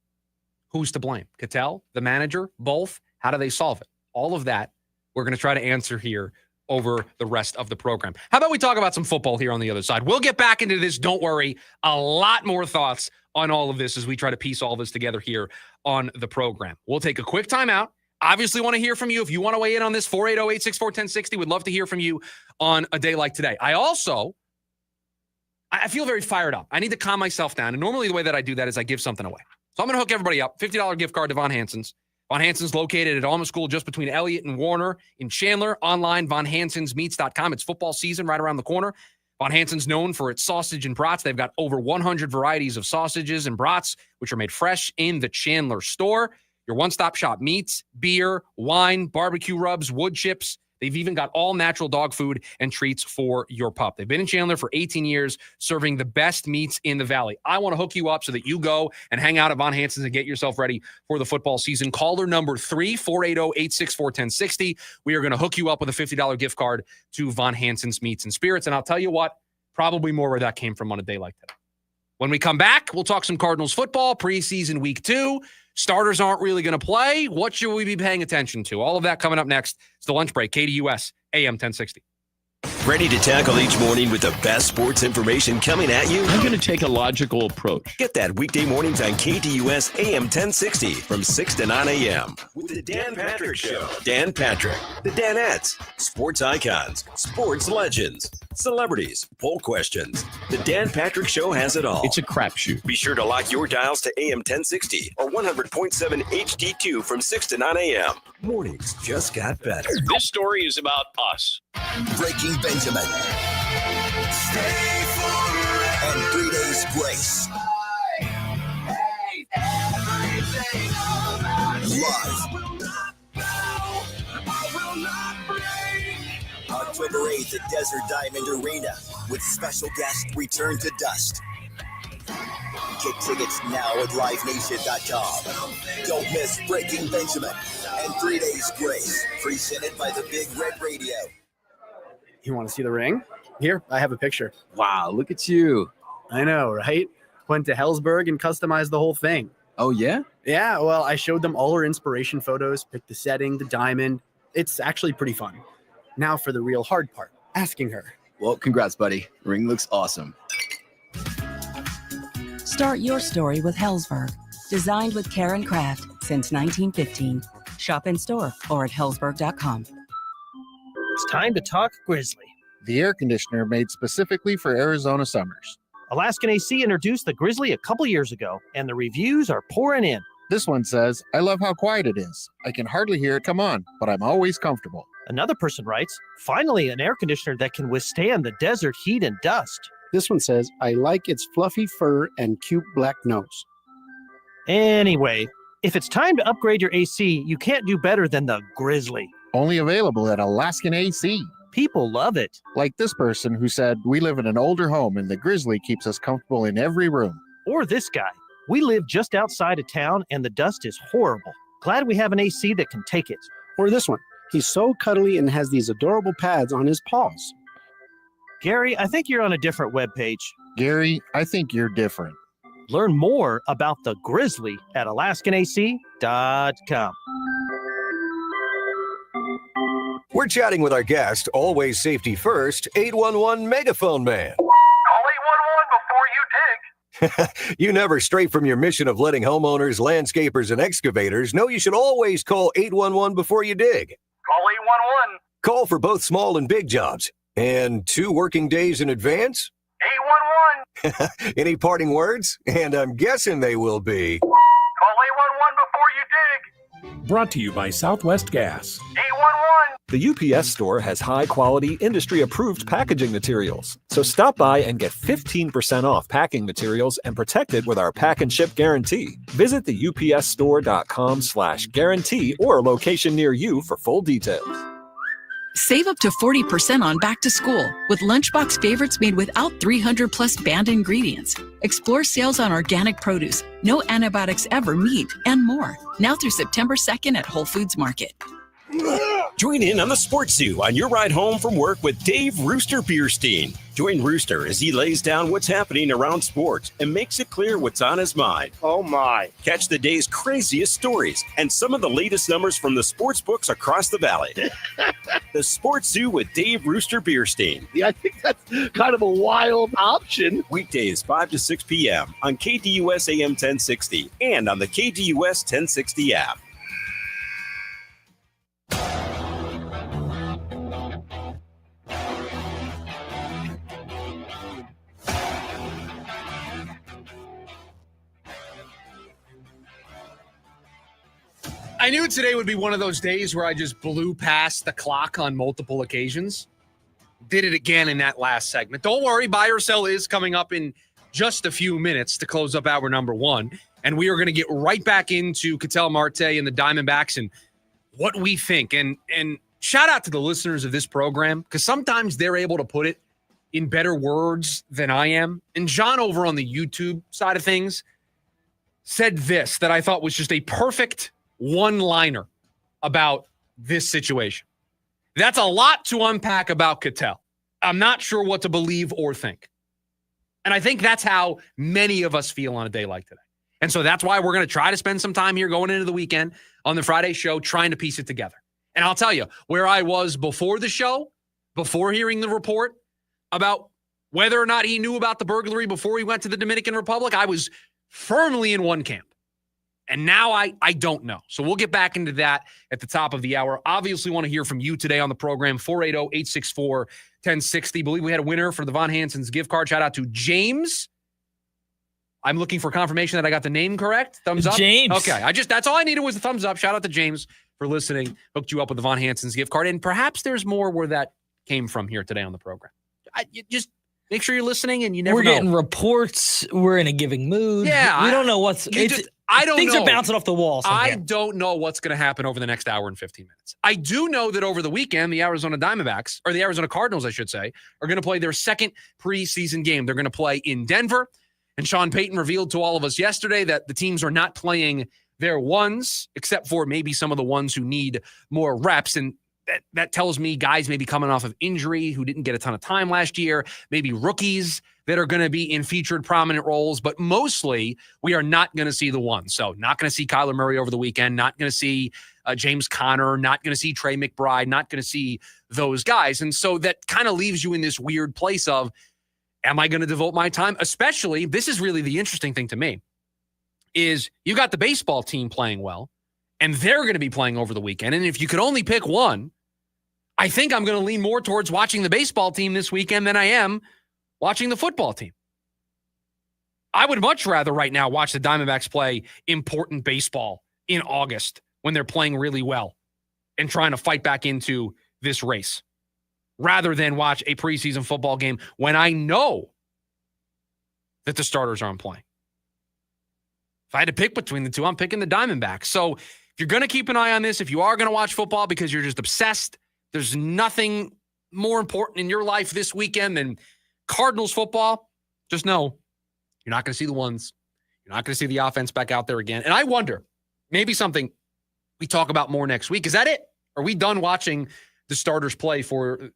Who's to blame? Ketel, the manager, both? How do they solve it? All of that we're going to try to answer here over the rest of the program. How about we talk about some football here on the other side? We'll get back into this. Don't worry. A lot more thoughts on all of this as we try to piece all this together here on the program. We'll take a quick timeout. Obviously want to hear from you. If you want to weigh in on this, 480-864-1060. We'd love to hear from you on a day like today. I feel very fired up. I need to calm myself down. And normally the way that I do that is I give something away. So I'm going to hook everybody up. $50 gift card to Von Hanson's. Von Hanson's located at Alma School just between Elliott and Warner in Chandler. Online, vonhansonsmeats.com. It's football season right around the corner. Von Hanson's known for its sausage and brats. They've got over 100 varieties of sausages and brats, which are made fresh in the Chandler store. Your one-stop shop: meats, beer, wine, barbecue rubs, wood chips. They've even got all natural dog food and treats for your pup. They've been in Chandler for 18 years, serving the best meats in the valley. I want to hook you up so that you go and hang out at Von Hanson's and get yourself ready for the football season. Caller number 3, 480-864-1060. We are going to hook you up with a $50 gift card to Von Hanson's Meats and Spirits. And I'll tell you what, probably more where that came from on a day like today. When we come back, we'll talk some Cardinals football, preseason week 2. Starters aren't really going to play. What should we be paying attention to? All of that coming up next. It's the lunch break. KDUS, AM 1060. Ready to tackle each morning with the best sports information coming at you? I'm going to take a logical approach. Get that weekday mornings on KDUS AM 1060 from 6 to 9 a.m. with the Dan Patrick Show. Dan Patrick, the Danettes, sports icons, sports legends, celebrities, poll questions. The Dan Patrick Show has it all. It's a crapshoot. Be sure to lock your dials to AM 1060 or 100.7 HD2 from 6 to 9 a.m. Mornings just got better. This story is about us. Breaking Benjamin. Stay forever. And 3 Days Grace. Desert Diamond Arena with special guest Return to Dust. Get tickets now at livenation.com. Don't miss Breaking Benjamin and 3 Days Grace, presented by the Big Red Radio. You want to see the ring? Here, I have a picture. Wow, look at you. I know, right? Went to Hellsberg and customized the whole thing. Oh, yeah? Yeah, well, I showed them all her inspiration photos, picked the setting, the diamond. It's actually pretty fun. Now for the real hard part, asking her. Well, congrats, buddy. Ring looks awesome. Start your story with Hellsberg. Designed with care and craft since 1915. Shop in store or at hellsberg.com. It's time to talk Grizzly. The air conditioner made specifically for Arizona summers. Alaskan AC introduced the Grizzly a couple years ago, and the reviews are pouring in. This one says, I love how quiet it is. I can hardly hear it come on, but I'm always comfortable. Another person writes, finally an air conditioner that can withstand the desert heat and dust. This one says, I like its fluffy fur and cute black nose. Anyway, if it's time to upgrade your AC, you can't do better than the Grizzly. Only available at Alaskan AC. People love it. Like this person who said, we live in an older home and the Grizzly keeps us comfortable in every room. Or this guy. We live just outside of town and the dust is horrible. Glad we have an AC that can take it. Or this one. He's so cuddly and has these adorable pads on his paws. Gary, I think you're on a different webpage. Gary, I think you're different. Learn more about the Grizzly at AlaskanAC.com. We're chatting with our guest, always safety first, 811 Megaphone Man. Call 811 before you dig. You never stray from your mission of letting homeowners, landscapers, and excavators know you should always call 811 before you dig. Call 811. Call for both small and big jobs. And 2 working days in advance? 811. Any parting words? And I'm guessing they will be. Call 811 before you dig. Brought to you by Southwest Gas. 811. The UPS store has high-quality, industry-approved packaging materials. So stop by and get 15% off packing materials and protect it with our pack and ship guarantee. Visit the upsstore.com/guarantee or a location near you for full details. Save up to 40% on back to school with Lunchbox favorites made without 300 plus banned ingredients. Explore sales on organic produce, no antibiotics ever meat, and more. Now through September 2nd at Whole Foods Market. Join in on the Sports Zoo on your ride home from work with Dave Rooster Bierstein. Join Rooster as he lays down what's happening around sports and makes it clear what's on his mind. Oh my. Catch the day's craziest stories and some of the latest numbers from the sports books across the valley. The Sports Zoo with Dave Rooster Bierstein. Yeah, I think that's kind of a wild option. Weekdays 5 to 6 p.m. on KDUS AM 1060 and on the KDUS 1060 app. I knew today would be one of those days where I just blew past the clock on multiple occasions. Did it again in that last segment. Don't worry, buy or sell is coming up in just a few minutes to close up hour number 1. And we are going to get right back into Ketel Marte and the Diamondbacks and what we think. And shout out to the listeners of this program, because sometimes they're able to put it in better words than I am. And John over on the YouTube side of things said this that I thought was just a perfect one-liner about this situation. That's a lot to unpack about Ketel. I'm not sure what to believe or think. And I think that's how many of us feel on a day like today. And so that's why we're going to try to spend some time here going into the weekend on the Friday show trying to piece it together. And I'll tell you, where I was before the show, before hearing the report about whether or not he knew about the burglary before he went to the Dominican Republic, I was firmly in one camp. And now I don't know. So we'll get back into that at the top of the hour. Obviously want to hear from you today on the program, 480-864-1060. Believe we had a winner for the Von Hansen's gift card. Shout out to James. I'm looking for confirmation that I got the name correct. Thumbs up? James. Okay. That's all I needed was a thumbs up. Shout out to James for listening. Hooked you up with the Von Hansen's gift card. And perhaps there's more where that came from here today on the program. Just make sure you're listening and you never know. We're getting reports. We're in a giving mood. Yeah. We don't know what's... I don't know. Things are bouncing off the walls. I don't know what's going to happen over the next hour and 15 minutes. I do know that over the weekend, the Arizona Diamondbacks, or the Arizona Cardinals, I should say, are going to play their second preseason game. They're going to play in Denver. And Sean Payton revealed to all of us yesterday that the teams are not playing their ones, except for maybe some of the ones who need more reps. And that tells me guys maybe coming off of injury who didn't get a ton of time last year, maybe rookies that are going to be in featured prominent roles, but mostly we are not going to see the ones. So not going to see Kyler Murray over the weekend, not going to see James Conner, not going to see Trey McBride, not going to see those guys. And so that kind of leaves you in this weird place of, am I going to devote my time? Especially, this is really the interesting thing to me, is you got the baseball team playing well, and they're going to be playing over the weekend. And if you could only pick one, I think I'm going to lean more towards watching the baseball team this weekend than I am watching the football team. I would much rather right now watch the Diamondbacks play important baseball in August when they're playing really well and trying to fight back into this race, rather than watch a preseason football game when I know that the starters aren't playing. If I had to pick between the two, I'm picking the Diamondbacks. So if you're going to keep an eye on this, if you are going to watch football because you're just obsessed, there's nothing more important in your life this weekend than Cardinals football, just know you're not going to see the ones. You're not going to see the offense back out there again. And I wonder, maybe something we talk about more next week. Is that it? Are we done watching the starters play for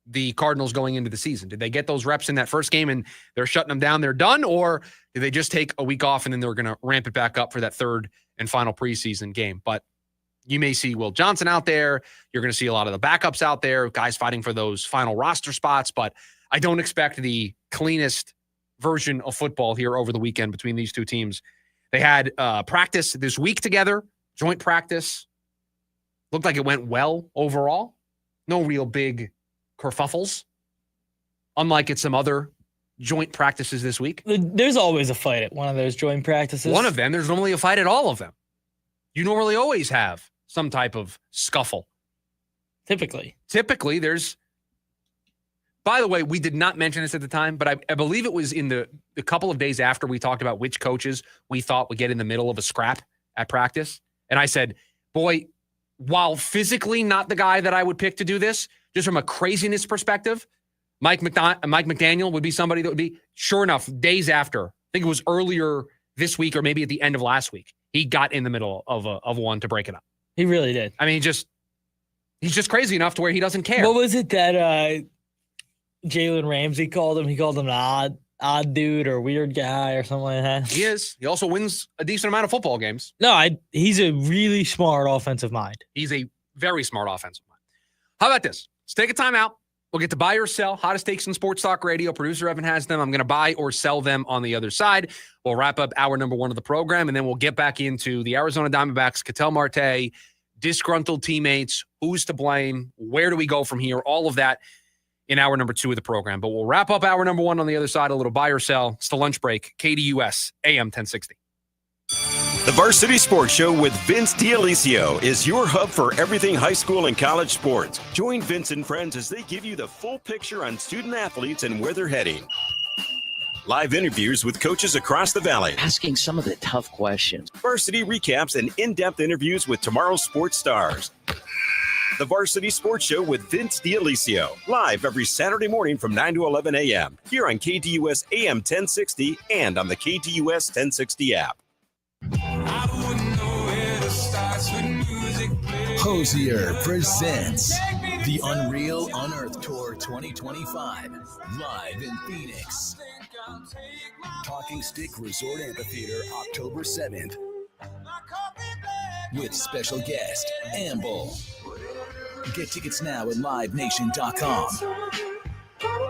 the Cardinals going into the season? Did they get those reps in that first game and they're shutting them down, they're done? Or did they just take a week off and then they're going to ramp it back up for that third and final preseason game? But you may see Will Johnson out there. You're going to see a lot of the backups out there, guys fighting for those final roster spots. But I don't expect the cleanest version of football here over the weekend between these two teams. They had practice this week together, joint practice. Looked like it went well overall. No real big kerfuffles, unlike at some other joint practices this week. There's always a fight at one of those joint practices. One of them, there's normally a fight at all of them. You normally always have some type of scuffle. Typically, there's, by the way, we did not mention this at the time, but I believe it was in the couple of days after we talked about which coaches we thought would get in the middle of a scrap at practice. And I said, boy, while physically not the guy that I would pick to do this, just from a craziness perspective, Mike McDaniel would be somebody that would be, sure enough, days after, I think it was earlier this week or maybe at the end of last week, he got in the middle of one to break it up. He really did. I mean, he's just crazy enough to where he doesn't care. What was it that Jalen Ramsey called him? He called him an odd dude or weird guy or something like that. He is. He also wins a decent amount of football games. No, he's a really smart offensive mind. He's a very smart offensive mind. How about this? Let's take a timeout. We'll get to buy or sell. Hottest takes in sports talk radio. Producer Evan has them. I'm going to buy or sell them on the other side. We'll wrap up hour number one of the program, and then we'll get back into the Arizona Diamondbacks, Ketel Marte, disgruntled teammates, who's to blame, where do we go from here, all of that in hour number two of the program. But we'll wrap up hour number one on the other side, a little buy or sell. It's the lunch break, KDUS, AM 1060. The Varsity Sports Show with Vince D'Alicio is your hub for everything high school and college sports. Join Vince and friends as they give you the full picture on student athletes and where they're heading. Live interviews with coaches across the valley. Asking some of the tough questions. Varsity recaps and in-depth interviews with tomorrow's sports stars. The Varsity Sports Show with Vince D'Alicio. Live every Saturday morning from 9 to 11 a.m. Here on KDUS AM 1060 and on the KDUS 1060 app. Hosier presents the Unreal Unearthed Tour 2025 live in Phoenix. Talking Stick Resort Amphitheater, October 7th. With special guest, Amble. Get tickets now at livenation.com.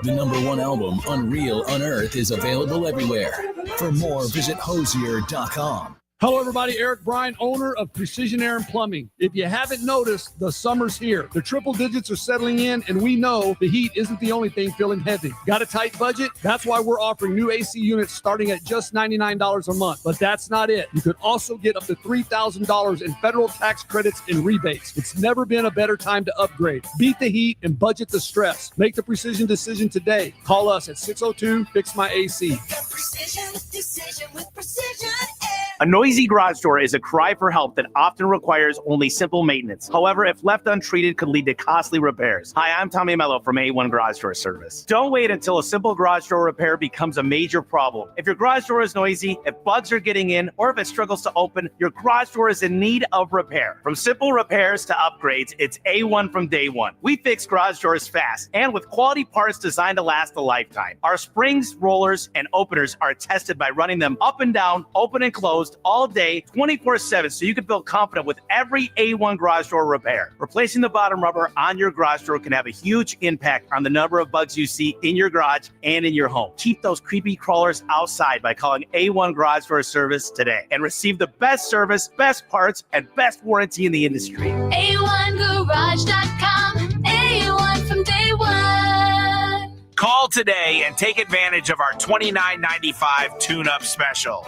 The #1 album, Unreal Unearthed, is available everywhere. For more, visit hosier.com. Hello, everybody. Eric Bryan, owner of Precision Air and Plumbing. If you haven't noticed, the summer's here. The triple digits are settling in, and we know the heat isn't the only thing feeling heavy. Got a tight budget? That's why we're offering new AC units starting at just $99 a month. But that's not it. You could also get up to $3,000 in federal tax credits and rebates. It's never been a better time to upgrade. Beat the heat and budget the stress. Make the precision decision today. Call us at 602-FIX-MY-AC. Precision decision with Precision Air. A noisy garage door is a cry for help that often requires only simple maintenance. However, if left untreated, could lead to costly repairs. Hi, I'm Tommy Mello from A1 Garage Door Service. Don't wait until a simple garage door repair becomes a major problem. If your garage door is noisy, if bugs are getting in, or if it struggles to open, your garage door is in need of repair. From simple repairs to upgrades, it's A1 from day one. We fix garage doors fast and with quality parts designed to last a lifetime. Our springs, rollers, and openers are tested by running them up and down, open and closed all day, 24/7, so you can feel confident with every A1 garage door repair. Replacing the bottom rubber on your garage door can have a huge impact on the number of bugs you see in your garage and in your home. Keep those creepy crawlers outside by calling A1 Garage Door Service today and receive the best service, best parts, and best warranty in the industry. A1Garage.com. A1 from day one. Call today and take advantage of our $29.95 tune-up special.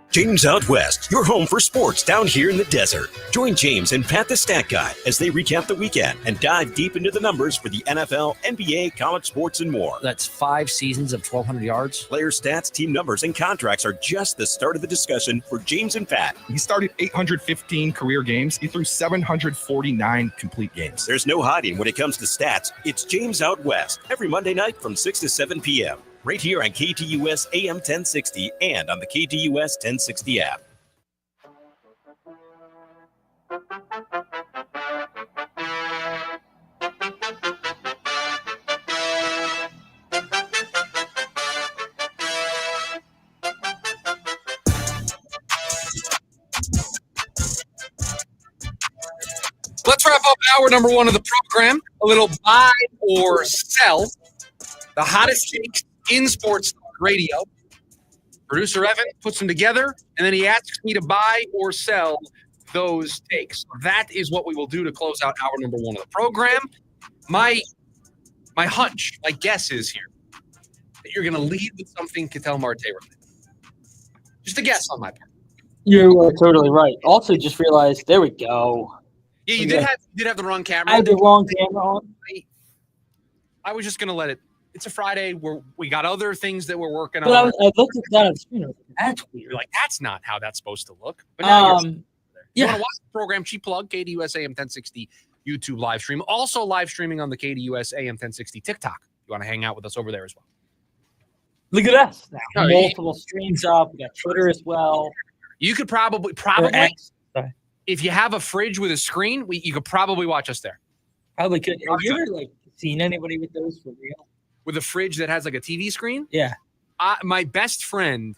James Out West, your home for sports down here in the desert. Join James and Pat the Stat Guy as they recap the weekend and dive deep into the numbers for the NFL, NBA, college sports, and more. That's 5 seasons of 1,200 yards. Player stats, team numbers, and contracts are just the start of the discussion for James and Pat. He started 815 career games. He threw 749 complete games. There's no hiding when it comes to stats. It's James Out West every Monday night from 6 to 7 p.m. right here on KTUS AM 1060 and on the KTUS 1060 app. Let's wrap up hour number 1 of the program. A little buy or sell. The hottest takes in sports radio. Producer Evan puts them together, and then he asks me to buy or sell those takes. That is what we will do to close out hour number 1 of the program. My hunch, my guess is here that you're going to lead with something Ketel Marte related. Just a guess on my part. You are totally right. Also, just realized, there we go. Yeah, you did have the wrong camera. I had the wrong camera on. I was just going to let it. It's a Friday where we got other things that we're working But on. I looked at that on the screen. I was like, that's weird. You're like, that's not how that's supposed to look. But now you yeah. want to watch the program, cheap plug, KDUS AM 1060 YouTube live stream. Also live streaming on the KDUS AM 1060 TikTok. You want to hang out with us over there as well. Look at us now. Multiple streams up. We got Twitter as well. You could probably if you have a fridge with a screen, you could probably watch us there. Probably could. Have you ever seen anybody with those for real? With a fridge that has like a TV screen? Yeah. My best friend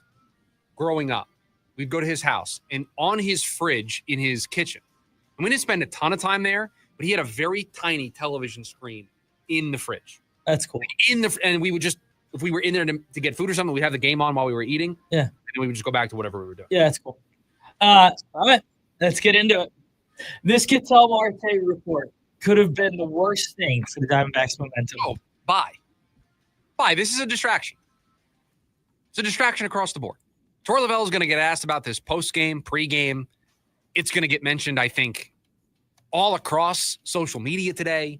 growing up, we'd go to his house, and on his fridge in his kitchen, and we didn't spend a ton of time there, but he had a very tiny television screen in the fridge. That's cool. And we would just, if we were in there to get food or something, we'd have the game on while we were eating. Yeah. And then we would just go back to whatever we were doing. Yeah, that's cool. All right, let's get into it. This Ketel Marte report could have been the worst thing for the Diamondbacks' momentum. Oh, bye. This is a distraction. It's a distraction across the board. Torey Lovullo is going to get asked about this post-game, pre-game. It's going to get mentioned, I think, all across social media today.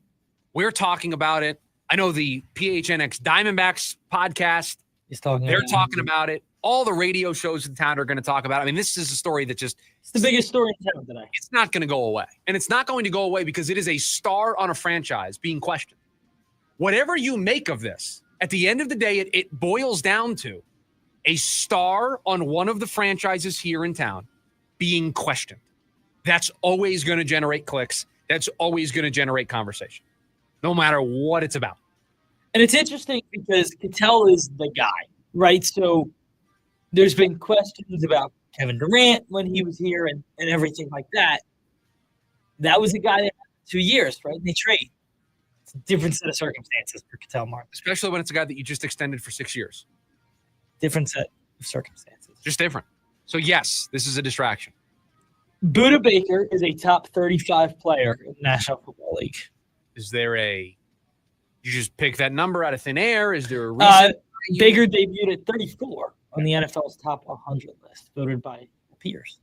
We're talking about it. I know the PHNX Diamondbacks podcast, they're talking about it. All the radio shows in town are going to talk about it. I mean, this is a story that it's the biggest story in town today. It's not going to go away. And it's not going to go away because it is a star on a franchise being questioned. Whatever you make of this, at the end of the day, it boils down to a star on one of the franchises here in town being questioned. That's always going to generate clicks. That's always going to generate conversation, no matter what it's about. And it's interesting because Ketel is the guy, right? So there's been questions about Kevin Durant when he was here and everything like that. That was a guy that had 2 years, right? And they trade. It's a different set of circumstances for Ketel Marte. Especially when it's a guy that you just extended for 6 years. Different set of circumstances. Just different. So, yes, this is a distraction. Buda Baker is a top 35 player in the National Football League. Is there you just pick that number out of thin air? Is there a reason? Baker debuted at 34 on the NFL's top 100 list, voted by peers.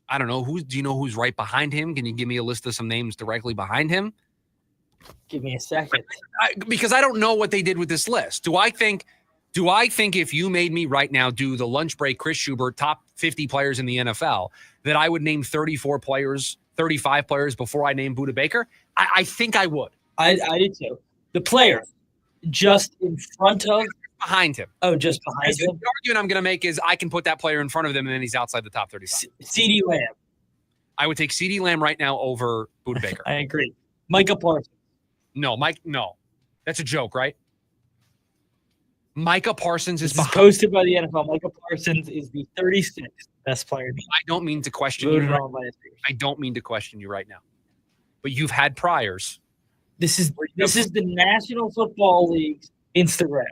I don't know. Do you know who's right behind him? Can you give me a list of some names directly behind him? Give me a second. Because I don't know what they did with this list. Do I think Do I think if you made me right now do the lunch break Chris Schubert top 50 players in the NFL, that I would name 34 players, 35 players before I name Budda Baker? I think I would. I did too. The player just in front of? Behind him. Oh, just behind him? The argument I'm going to make is I can put that player in front of them, and then he's outside the top 35. CeeDee Lamb. I would take CeeDee Lamb right now over Budda Baker. I agree. Micah Parsons. No. That's a joke, right? Micah Parsons is posted by the NFL. Micah Parsons is the 36th best player. I don't mean to question you. I don't mean to question you right now. But you've had priors. This is the National Football League's Instagram.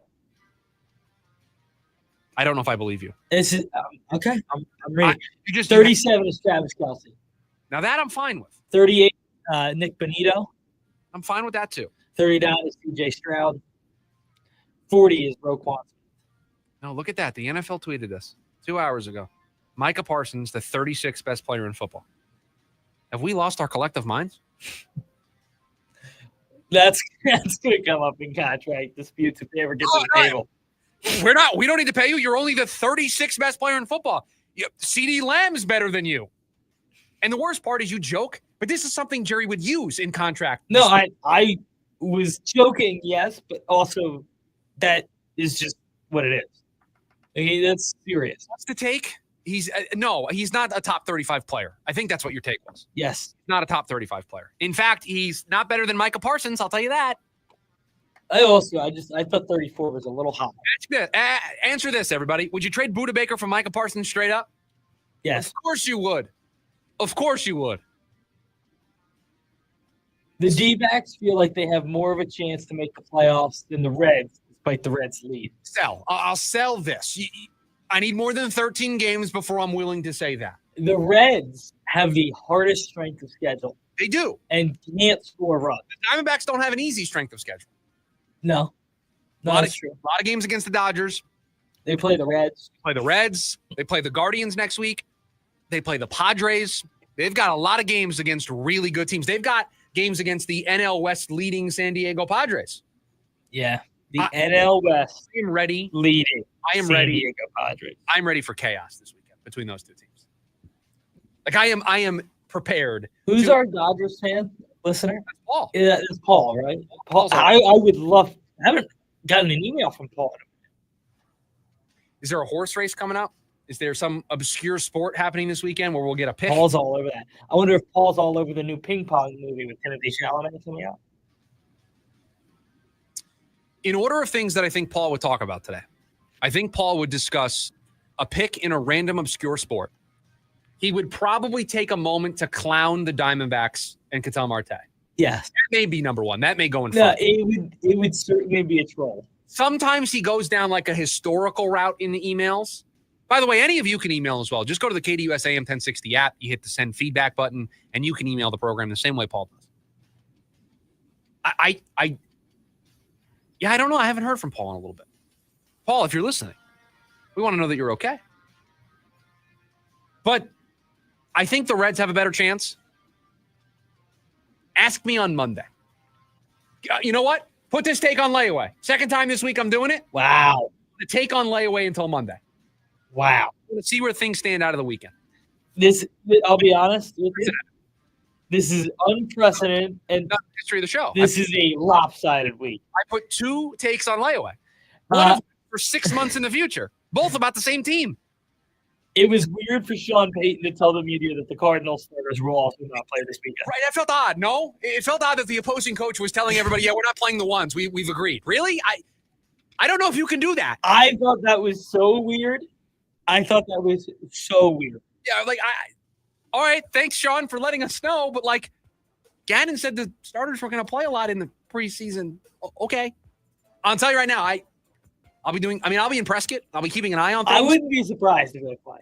I don't know if I believe you. This is okay. I'm ready. 37 is Travis Kelce. Now that I'm fine with. 38, Nick Bonito. I'm fine with that too. 39 is CJ Stroud. 40 is Roquan. No, look at that. The NFL tweeted this 2 hours ago. Micah Parsons, the 36th best player in football. Have we lost our collective minds? That's going to come up in contract disputes if they ever get to the table. We're not. We don't need to pay you. You're only the 36th best player in football. CeeDee Lamb is better than you. And the worst part is you joke, but this is something Jerry would use in contract. No, I was joking, yes, but also that is just what it is. That's serious. What's the take? He's not a top 35 player. I think that's what your take was. Yes. Not a top 35 player. In fact, he's not better than Micah Parsons. I'll tell you that. I thought 34 was a little high. Answer this, everybody. Would you trade Budda Baker for Micah Parsons straight up? Yes. Of course you would. Of course you would. The D-backs feel like they have more of a chance to make the playoffs than the Reds, despite the Reds' lead. I'll sell this. I need more than 13 games before I'm willing to say that. The Reds have the hardest strength of schedule. They do. And can't score runs. The Diamondbacks don't have an easy strength of schedule. No. That's true. A lot of games against the Dodgers. They play the Reds. They play the Guardians next week. They play the Padres. They've got a lot of games against really good teams. They've got games against the NL West leading San Diego Padres. Yeah. The NL West. I am ready. Leading. I am San ready. Diego Padres. I'm ready for chaos this weekend between those two teams. Like I am prepared. Who's our Dodgers fan listener? That's Paul. Yeah, it's Paul, right? Paul. I would love. I haven't gotten an email from Paul. Is there a horse race coming up? Is there some obscure sport happening this weekend where we'll get a pick? Paul's all over that. I wonder if Paul's all over the new ping pong movie with Timothy Chalamet coming out. In order of things that I think Paul would talk about today, I think Paul would discuss a pick in a random obscure sport. He would probably take a moment to clown the Diamondbacks and Ketel Marte. Yes. That may be number one. That may go in No, front. it would certainly be a troll. Sometimes he goes down like a historical route in the emails. By the way, any of you can email as well. Just go to the KDUS AM 1060 app. You hit the send feedback button, and you can email the program the same way Paul does. I don't know. I haven't heard from Paul in a little bit. Paul, if you're listening, we want to know that you're okay. But I think the Reds have a better chance. Ask me on Monday. You know what? Put this take on layaway. Second time this week I'm doing it. Wow. The take on layaway until Monday. Wow. Let's see where things stand out of the weekend. I'll be honest with you. This is unprecedented. And not the history of the show. This is a lopsided week. I put two takes on layaway. One for 6 months in the future. Both about the same team. It was weird for Sean Payton to tell the media that the Cardinals starters will also not play this weekend. Right, that felt odd. No, it felt odd that the opposing coach was telling everybody, "Yeah, we're not playing the ones. We've agreed." Really? I don't know if you can do that. I thought that was so weird. Yeah, all right. Thanks, Sean, for letting us know. But Gannon said the starters were going to play a lot in the preseason. Okay, I'll tell you right now. I'll be in Prescott. I'll be keeping an eye on things. I wouldn't be surprised if they play.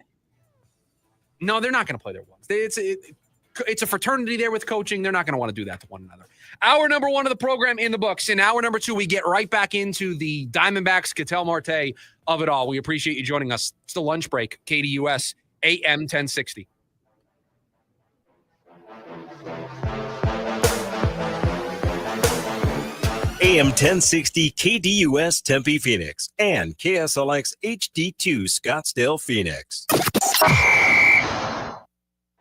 No, they're not going to play their ones. It's a fraternity there with coaching. They're not going to want to do that to one another. Hour number one of the program in the books. In hour number two, we get right back into the Diamondbacks, Ketel Marte of it all. We appreciate you joining us. It's the lunch break, KDUS, AM 1060. AM 1060 KDUS Tempe Phoenix and KSLX HD2 Scottsdale Phoenix.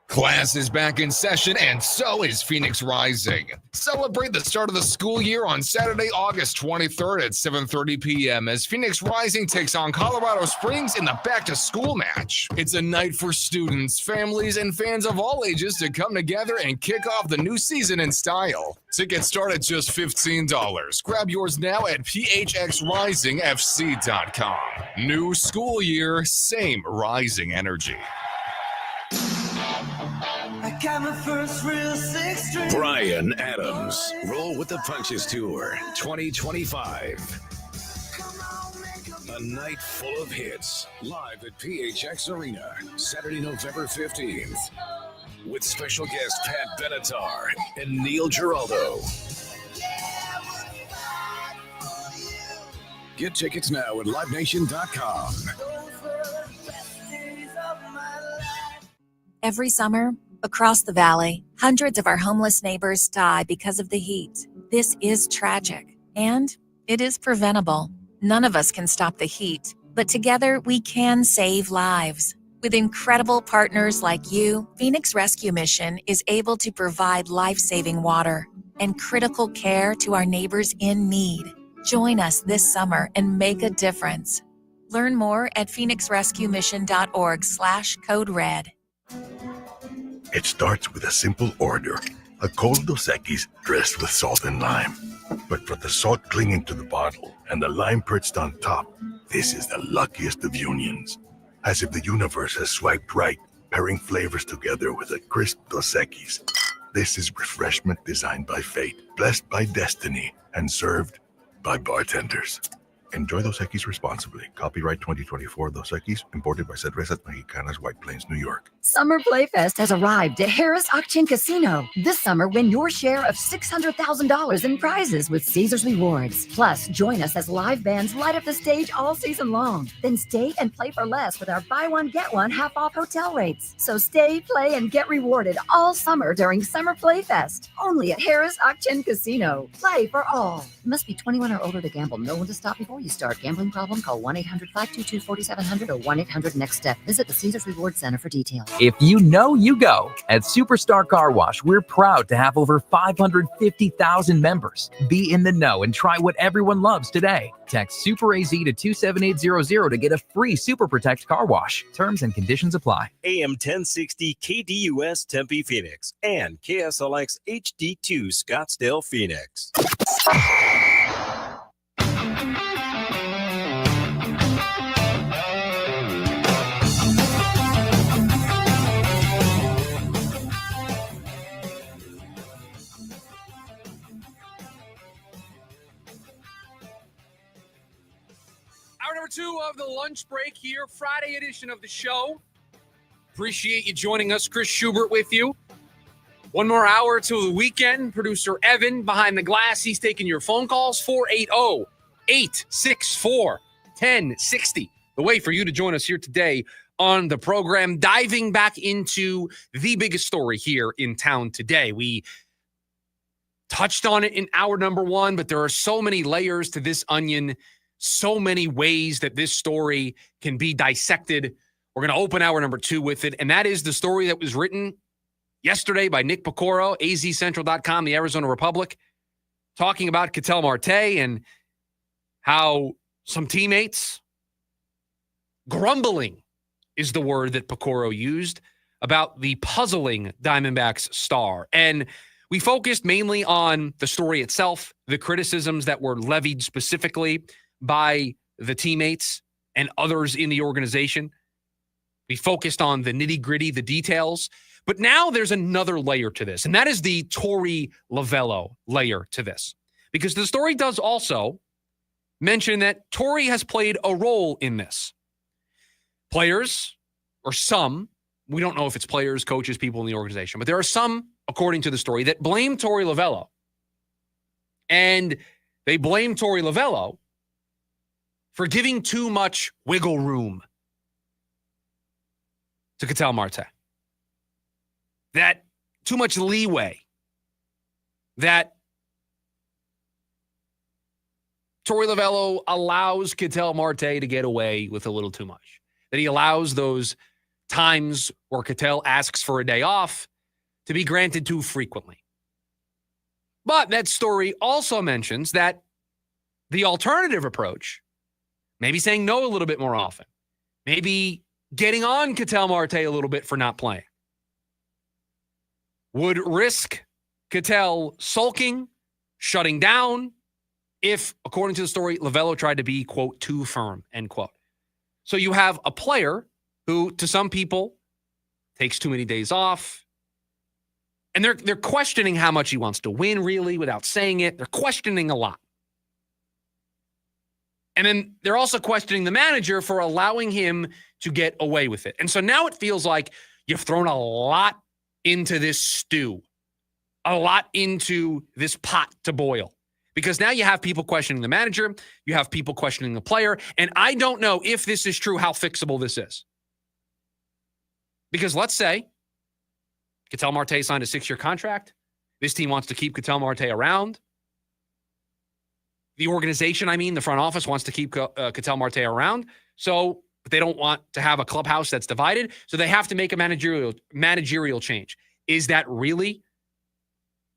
Class is back in session, and so is Phoenix Rising. Celebrate the start of the school year on Saturday, August 23rd at 7:30 p.m. as Phoenix Rising takes on Colorado Springs in the back-to-school match. It's a night for students, families, and fans of all ages to come together and kick off the new season in style. Tickets start at just $15. Grab yours now at phxrisingfc.com. New school year, same rising energy. I got my first real six string. Brian Adams, Roll with the Punches Tour 2025. A night full of hits, live at PHX Arena, Saturday, November 15th. With special guest Pat Benatar and Neil Giraldo. Get tickets now at livenation.com. Every summer, across the valley, hundreds of our homeless neighbors die because of the heat. This is tragic, and it is preventable. None of us can stop the heat, but together we can save lives. With incredible partners like you, Phoenix Rescue Mission is able to provide life-saving water and critical care to our neighbors in need. Join us this summer and make a difference. Learn more at phoenixrescuemission.org/code red. It starts with a simple order, a cold Dos Equis dressed with salt and lime. But for the salt clinging to the bottle and the lime perched on top, this is the luckiest of unions. As if the universe has swiped right, pairing flavors together with a crisp Dos Equis. This is refreshment designed by fate, blessed by destiny, and served by bartenders. Enjoy Dos Equis responsibly. Copyright 2024 Dos Equis, imported by Cervezas Mexicanas, White Plains, New York. Summer Playfest has arrived at Harris Auction Casino. This summer, win your share of $600,000 in prizes with Caesars Rewards. Plus, join us as live bands light up the stage all season long. Then stay and play for less with our buy one, get one half off hotel rates. So stay, play, and get rewarded all summer during Summer Playfest. Only at Harris Auction Casino. Play for all. You must be 21 or older to gamble. Know when to stop before you start. Gambling problem? Call 1-800-522-4700 or 1-800-NEXT-STEP. Visit the Caesars Rewards Center for details. If you know, you go. At Superstar Car Wash, we're proud to have over 550,000 members. Be in the know and try what everyone loves today. Text SuperAZ to 27800 to get a free Super Protect car wash. Terms and conditions apply. AM 1060 KDUS Tempe Phoenix and KSLX HD2 Scottsdale Phoenix. Hour number 2 of the lunch break here, Friday edition of the show. Appreciate you joining us. Chris Schubert with you. One more hour till the weekend. Producer Evan behind the glass. He's taking your phone calls. 480-864-1060. The way for you to join us here today on the program. Diving back into the biggest story here in town today. We touched on it in hour number 1, but there are so many layers to this onion. So many ways that this story can be dissected. We're going to open hour number 2 with it, and that is the story that was written yesterday by Nick Pecoro, azcentral.com, the Arizona Republic, talking about Ketel Marte and how some teammates, grumbling is the word that Pecoro used, about the puzzling Diamondbacks star. And we focused mainly on the story itself, the criticisms that were levied specifically by the teammates and others in the organization. We focused on the nitty-gritty, the details. But now there's another layer to this, and that is the Torey Lovullo layer to this. Because the story does also mention that Torey has played a role in this. Players, or some, we don't know if it's players, coaches, people in the organization, but there are some, according to the story, that blame Torey Lovullo. And they blame Torey Lovullo for giving too much wiggle room to Ketel Marte. That too much leeway. That Torey Lovullo allows Ketel Marte to get away with a little too much. That he allows those times where Ketel asks for a day off to be granted too frequently. But that story also mentions that the alternative approach, maybe saying no a little bit more often, maybe getting on Ketel Marte a little bit for not playing, would risk Ketel sulking, shutting down, if, according to the story, Lovullo tried to be, quote, too firm, end quote. So you have a player who, to some people, takes too many days off, and they're questioning how much he wants to win, really, without saying it. They're questioning a lot. And then they're also questioning the manager for allowing him to get away with it. And so now it feels like you've thrown a lot into this stew, a lot into this pot to boil. Because now you have people questioning the manager, you have people questioning the player, and I don't know if this is true, how fixable this is. Because let's say Ketel Marte signed a 6-year contract. This team wants to keep Ketel Marte around. The organization, the front office wants to keep Ketel Marte around. So, but they don't want to have a clubhouse that's divided. So they have to make a managerial change. Is that really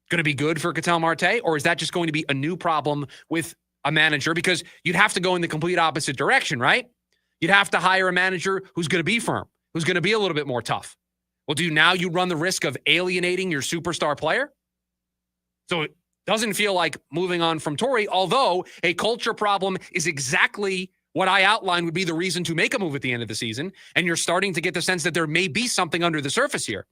going to be good for Ketel Marte? Or is that just going to be a new problem with a manager? Because you'd have to go in the complete opposite direction, right? You'd have to hire a manager who's going to be firm, who's going to be a little bit more tough. Well, you run the risk of alienating your superstar player? So it doesn't feel like moving on from Torey, although a culture problem is exactly what I outlined would be the reason to make a move at the end of the season, and you're starting to get the sense that there may be something under the surface here.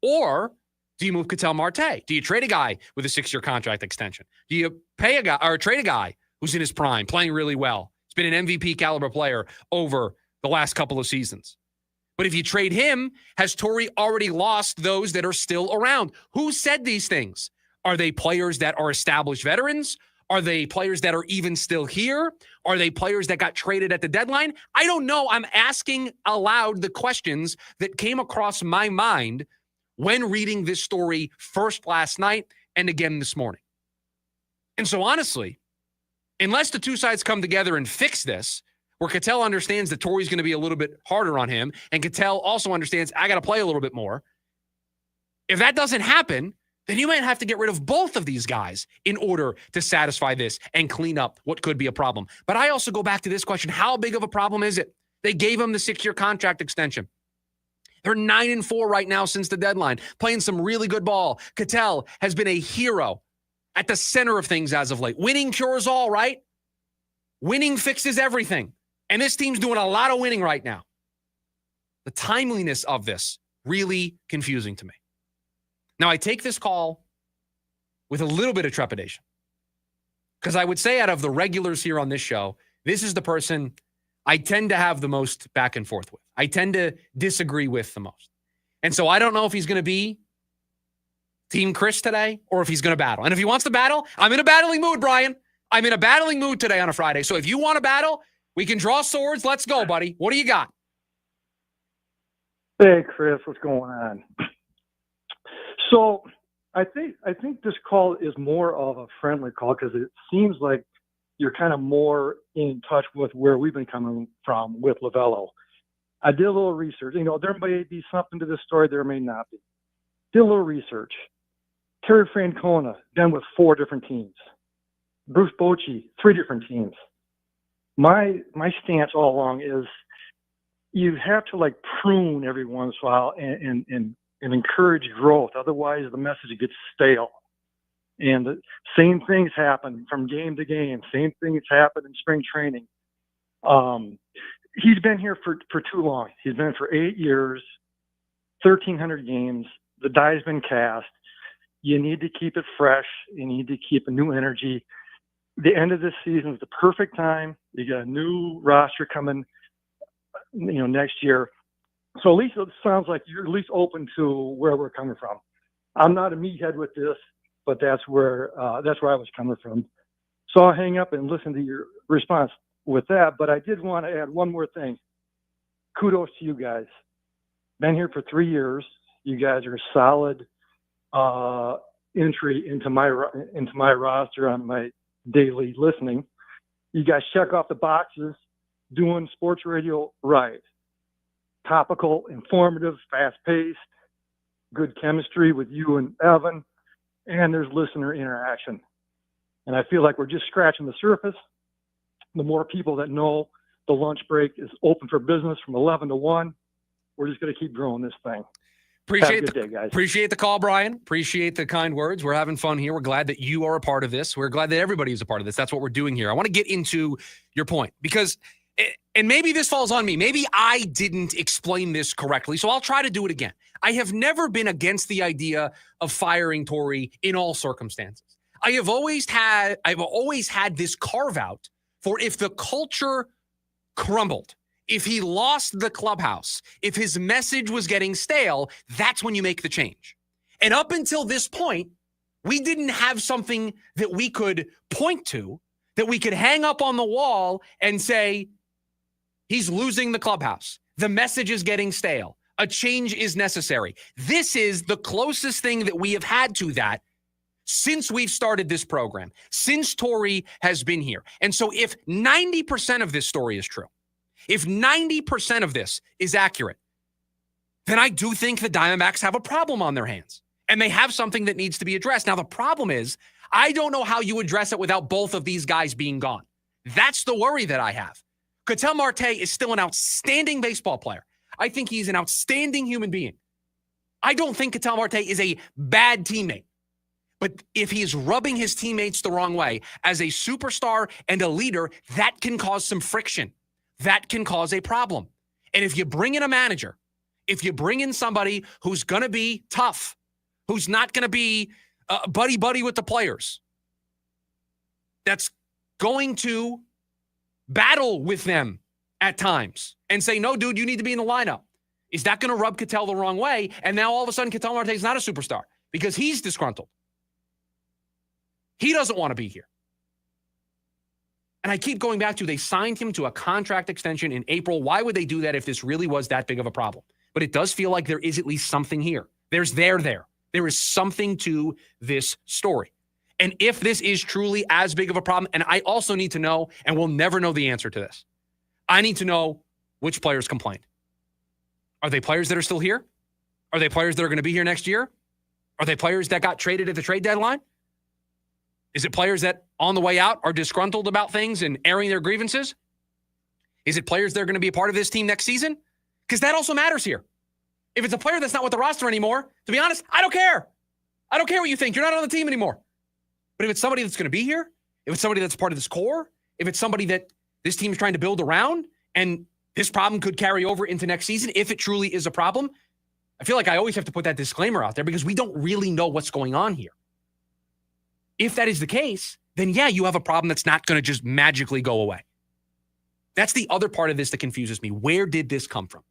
Or do you move Ketel Marte? Do you trade a guy with a 6-year contract extension? Do you pay a guy or trade a guy who's in his prime, playing really well? He's been an MVP caliber player over the last couple of seasons. But if you trade him, has Torey already lost those that are still around? Who said these things? Are they players that are established veterans? Are they players that are even still here? Are they players that got traded at the deadline? I don't know. I'm asking aloud the questions that came across my mind when reading this story first last night and again this morning. And so honestly, unless the two sides come together and fix this, where Ketel understands that Torey's going to be a little bit harder on him, and Ketel also understands I got to play a little bit more. If that doesn't happen, then you might have to get rid of both of these guys in order to satisfy this and clean up what could be a problem. But I also go back to this question, how big of a problem is it? They gave him the 6-year contract extension. They're 9-4 right now since the deadline, playing some really good ball. Ketel has been a hero at the center of things as of late. Winning cures all, right? Winning fixes everything. And this team's doing a lot of winning right now. The timeliness of this, really confusing to me. Now, I take this call with a little bit of trepidation, because I would say out of the regulars here on this show, this is the person I tend to have the most back and forth with. I tend to disagree with the most. And so I don't know if he's going to be Team Chris today or if he's going to battle. And if he wants to battle, I'm in a battling mood, Brian. I'm in a battling mood today on a Friday. So if you want to battle, we can draw swords. Let's go, buddy. What do you got? Hey, Chris, what's going on? So I think this call is more of a friendly call, because it seems like you're kind of more in touch with where we've been coming from with Lovullo. I did a little research. There may be something to this story, there may not be. Did a little research. Terry Francona, been with 4 different teams. Bruce Bochy, 3 different teams. My stance all along is you have to prune every once in a while and encourage growth. Otherwise, the message gets stale. And the same things happen from game to game. Same things happen in spring training. He's been here for too long. He's been for 8 years, 1,300 games. The die's been cast. You need to keep it fresh. You need to keep a new energy. The end of this season is the perfect time. You got a new roster coming, next year. So at least it sounds like you're at least open to where we're coming from. I'm not a meathead with this, but that's where I was coming from. So I'll hang up and listen to your response with that. But I did want to add one more thing. Kudos to you guys. Been here for 3 years. You guys are a solid entry into my roster on my daily listening. You guys check off the boxes, doing sports radio right. Topical, informative, fast-paced, good chemistry with you and Evan, and there's listener interaction. And I feel like we're just scratching the surface. The more people that know the lunch break is open for business from 11 to 1, we're just going to keep growing this thing. Have a good day, guys. Appreciate the call, Brian. Appreciate the kind words. We're having fun here. We're glad that you are a part of this. We're glad that everybody is a part of this. That's what we're doing here. I want to get into your point because, and maybe this falls on me. Maybe I didn't explain this correctly, so I'll try to do it again. I have never been against the idea of firing Torey in all circumstances. I've always had this carve out for if the culture crumbled, if he lost the clubhouse, if his message was getting stale, that's when you make the change. And up until this point, we didn't have something that we could point to, that we could hang up on the wall and say, he's losing the clubhouse. The message is getting stale. A change is necessary. This is the closest thing that we have had to that since we've started this program, since Torey has been here. And so if 90% of this story is true, if 90% of this is accurate, then I do think the Diamondbacks have a problem on their hands, and they have something that needs to be addressed. Now, the problem is, I don't know how you address it without both of these guys being gone. That's the worry that I have. Ketel Marte is still an outstanding baseball player. I think he's an outstanding human being. I don't think Ketel Marte is a bad teammate. But if he is rubbing his teammates the wrong way as a superstar and a leader, that can cause some friction. That can cause a problem. And if you bring in a manager, if you bring in somebody who's going to be tough, who's not going to be buddy-buddy with the players, that's going to battle with them at times and say, no, dude, you need to be in the lineup. Is that going to rub Ketel the wrong way? And now all of a sudden, Ketel Marte is not a superstar because he's disgruntled. He doesn't want to be here. And I keep going back to, they signed him to a contract extension in April. Why would they do that if this really was that big of a problem? But it does feel like there is at least something here. There's there. There is something to this story. And if this is truly as big of a problem, and I also need to know, and we'll never know the answer to this, I need to know which players complained. Are they players that are still here? Are they players that are going to be here next year? Are they players that got traded at the trade deadline? Is it players that on the way out are disgruntled about things and airing their grievances? Is it players that are going to be a part of this team next season? Because that also matters here. If it's a player that's not with the roster anymore, to be honest, I don't care. I don't care what you think. You're not on the team anymore. But if it's somebody that's going to be here, if it's somebody that's part of this core, if it's somebody that this team is trying to build around, and this problem could carry over into next season, if it truly is a problem, I feel like I always have to put that disclaimer out there because we don't really know what's going on here. If that is the case, then yeah, you have a problem that's not going to just magically go away. That's the other part of this that confuses me. Where did this come from?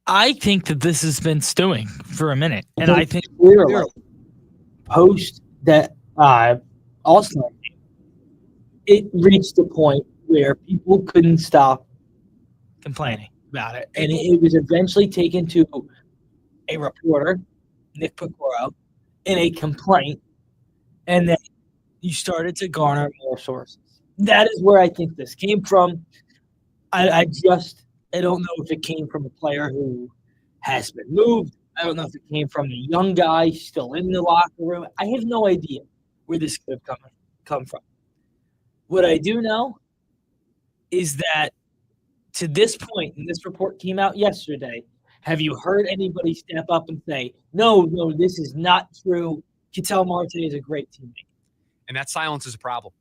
I think that this has been stewing for a minute. And I think clearly post that All-Star game, it reached a point where people couldn't stop complaining about it. And it was eventually taken to a reporter, Nick Pecoro, in a complaint. And then you started to garner more sources. That is where I think this came from. I don't know if it came from a player who has been moved. I don't know if it came from a young guy still in the locker room. I have no idea where this could have come from. What I do know is that to this point, and this report came out yesterday, have you heard anybody step up and say, no, this is not true. Ketel Marte is a great teammate. And that silence is a problem.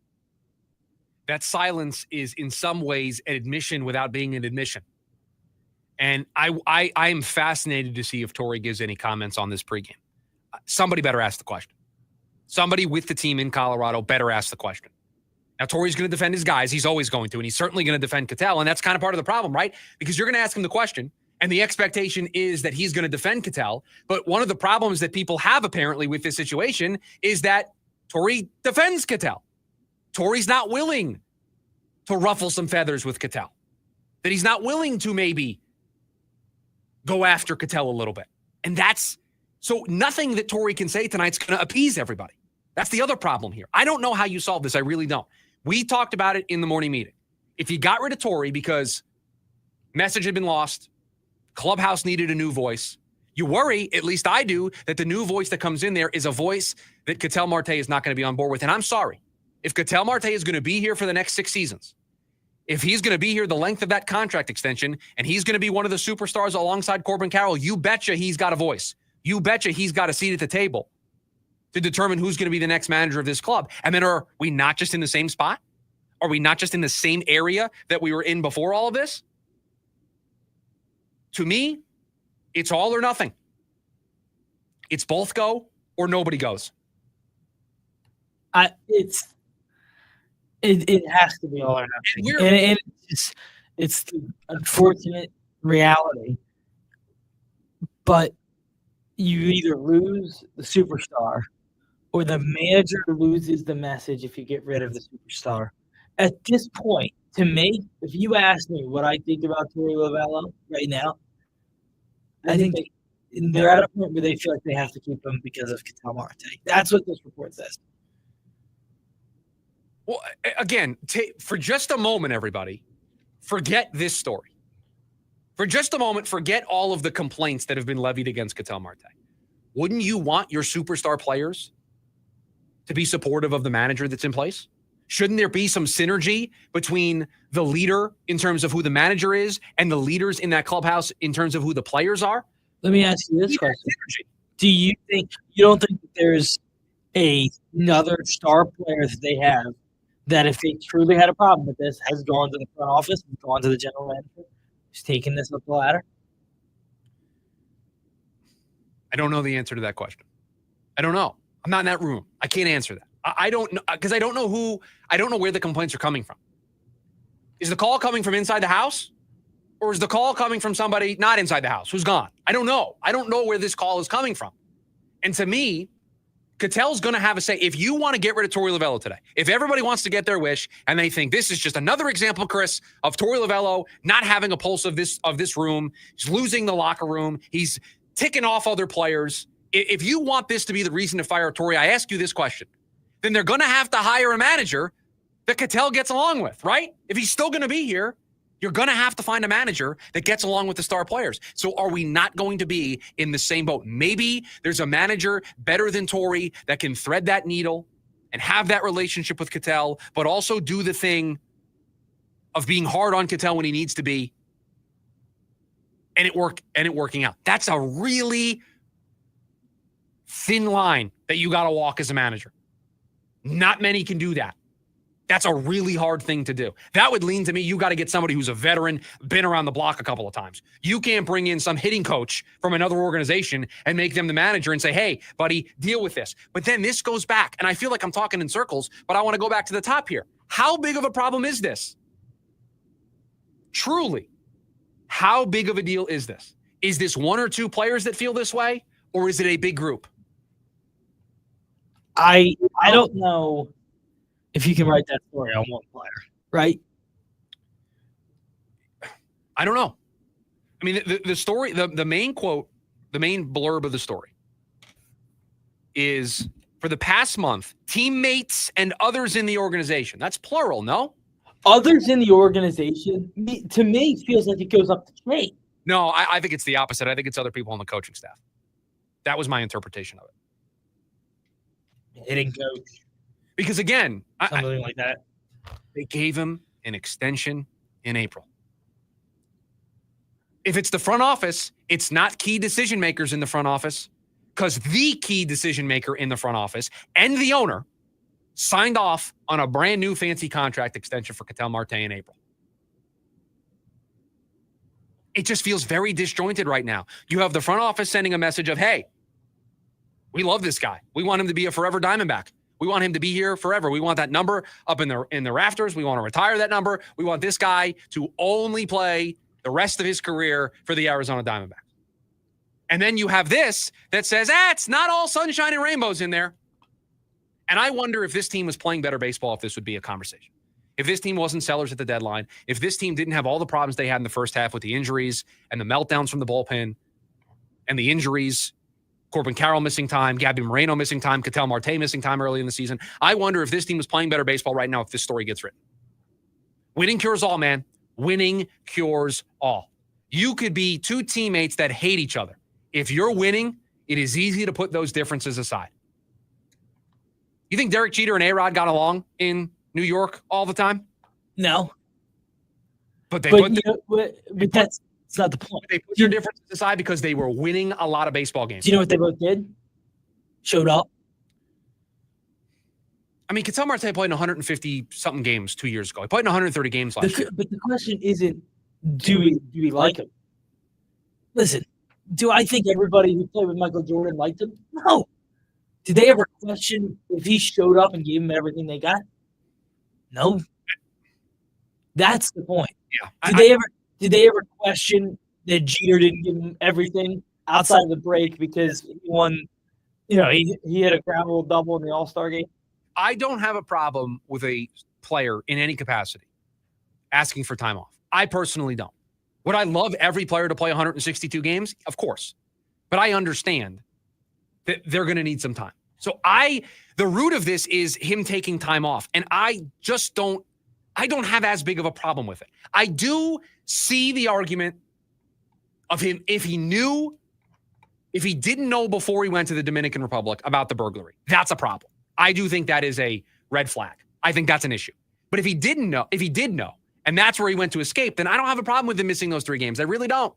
That silence is in some ways an admission without being an admission. And I am fascinated to see if Torey gives any comments on this pregame. Somebody better ask the question. Somebody with the team in Colorado better ask the question. Now, Torey's going to defend his guys. He's always going to, and he's certainly going to defend Ketel, and that's kind of part of the problem, right? Because you're going to ask him the question, and the expectation is that he's going to defend Ketel. But one of the problems that people have apparently with this situation is that Torey defends Ketel. Torey's not willing to ruffle some feathers with Ketel. That he's not willing to maybe go after Ketel a little bit. And that's, so nothing that Torey can say tonight's going to appease everybody. That's the other problem here. I don't know how you solve this. I really don't. We talked about it in the morning meeting. If you got rid of Torrey because message had been lost, clubhouse needed a new voice, you worry, at least I do, that the new voice that comes in there is a voice that Ketel Marte is not going to be on board with. And I'm sorry. If Ketel Marte is going to be here for the next 6 seasons, if he's going to be here the length of that contract extension, and he's going to be one of the superstars alongside Corbin Carroll, you betcha he's got a voice. You betcha he's got a seat at the table to determine who's going to be the next manager of this club. And then are we not just in the same spot? Are we not just in the same area that we were in before all of this? To me, it's all or nothing. It's both go or nobody goes. It has to be all or nothing. And it's the unfortunate reality. But you either lose the superstar or the manager loses the message if you get rid of the superstar. At this point, to me, if you ask me what I think about Torey Lovullo right now, I think they're at a point where they feel like they have to keep him because of Ketel Marte. That's what this report says. Well, again, for just a moment, everybody, forget this story. For just a moment, forget all of the complaints that have been levied against Ketel Marte. Wouldn't you want your superstar players to be supportive of the manager that's in place? Shouldn't there be some synergy between the leader in terms of who the manager is and the leaders in that clubhouse in terms of who the players are? Let me ask you this question. Do you don't think that there's another star player that they have that if they truly had a problem with this has gone to the front office, has gone to the general manager, who's taken this up the ladder? I don't know the answer to that question. I don't know. I'm not in that room. I can't answer that. I don't know because I don't know where the complaints are coming from. Is the call coming from inside the house? Or is the call coming from somebody not inside the house who's gone? I don't know. I don't know where this call is coming from. And to me, Ketel's going to have a say. If you want to get rid of Torey Lovullo today, if everybody wants to get their wish and they think this is just another example, Chris, of Torey Lovullo not having a pulse of this room, he's losing the locker room, he's ticking off other players. If you want this to be the reason to fire Torey, I ask you this question. Then they're going to have to hire a manager that Ketel gets along with, right? If he's still going to be here, you're going to have to find a manager that gets along with the star players. So are we not going to be in the same boat? Maybe there's a manager better than Torey that can thread that needle and have that relationship with Ketel, but also do the thing of being hard on Ketel when he needs to be and it working out. That's a really thin line that you got to walk as a manager. Not many can do that. That's a really hard thing to do. That would lean to me, you got to get somebody who's a veteran, been around the block a couple of times. You can't bring in some hitting coach from another organization and make them the manager and say, hey, buddy, deal with this. But then this goes back, and I feel like I'm talking in circles, but I want to go back to the top here. How big of a problem is this? Truly, how big of a deal is this? Is this one or two players that feel this way, or is it a big group? I don't know if you can write that story on one player, right? I don't know. I mean, the story, the main quote, the main blurb of the story is, for the past month, teammates and others in the organization. That's plural, no? Others in the organization, to me, feels like it goes up the chain. No, I think it's the opposite. I think it's other people on the coaching staff. That was my interpretation of it. Hitting coach. Because again, something like that. They gave him an extension in April. If it's the front office, it's not key decision makers in the front office, because the key decision maker in the front office and the owner signed off on a brand new fancy contract extension for Ketel Marte in April. It just feels very disjointed right now. You have the front office sending a message of, hey, we love this guy. We want him to be a forever Diamondback. We want him to be here forever. We want that number up in the rafters. We want to retire that number. We want this guy to only play the rest of his career for the Arizona Diamondbacks. And then you have this that says, it's not all sunshine and rainbows in there. And I wonder if this team was playing better baseball, if this would be a conversation. If this team wasn't sellers at the deadline, if this team didn't have all the problems they had in the first half with the injuries and the meltdowns from the bullpen and the injuries Corbin Carroll missing time, Gabby Moreno missing time, Ketel Marte missing time early in the season. I wonder if this team was playing better baseball right now if this story gets written. Winning cures all, man. Winning cures all. You could be two teammates that hate each other. If you're winning, it is easy to put those differences aside. You think Derek Jeter and A-Rod got along in New York all the time? No. But that's not the point. They put their differences aside because they were winning a lot of baseball games. Do you know what they both did? Showed up. I mean, Ketel Marte played in 150-something games 2 years ago. He played in 130 games last year. But the question isn't, do we like him? Listen, do I think everybody who played with Michael Jordan liked him? No. Did they ever question if he showed up and gave them everything they got? No. That's the point. Yeah. Did they ever question that Jeter didn't give him everything outside of the break because he won, he hit a gravel double in the All-Star game? I don't have a problem with a player in any capacity asking for time off. I personally don't. Would I love every player to play 162 games? Of course. But I understand that they're going to need some time. So the root of this is him taking time off. And I don't have as big of a problem with it. I do see the argument of him if he didn't know before he went to the Dominican Republic about the burglary. That's a problem. I do think that is a red flag. I think that's an issue. But if he did know, and that's where he went to escape, then I don't have a problem with him missing those 3 games. I really don't.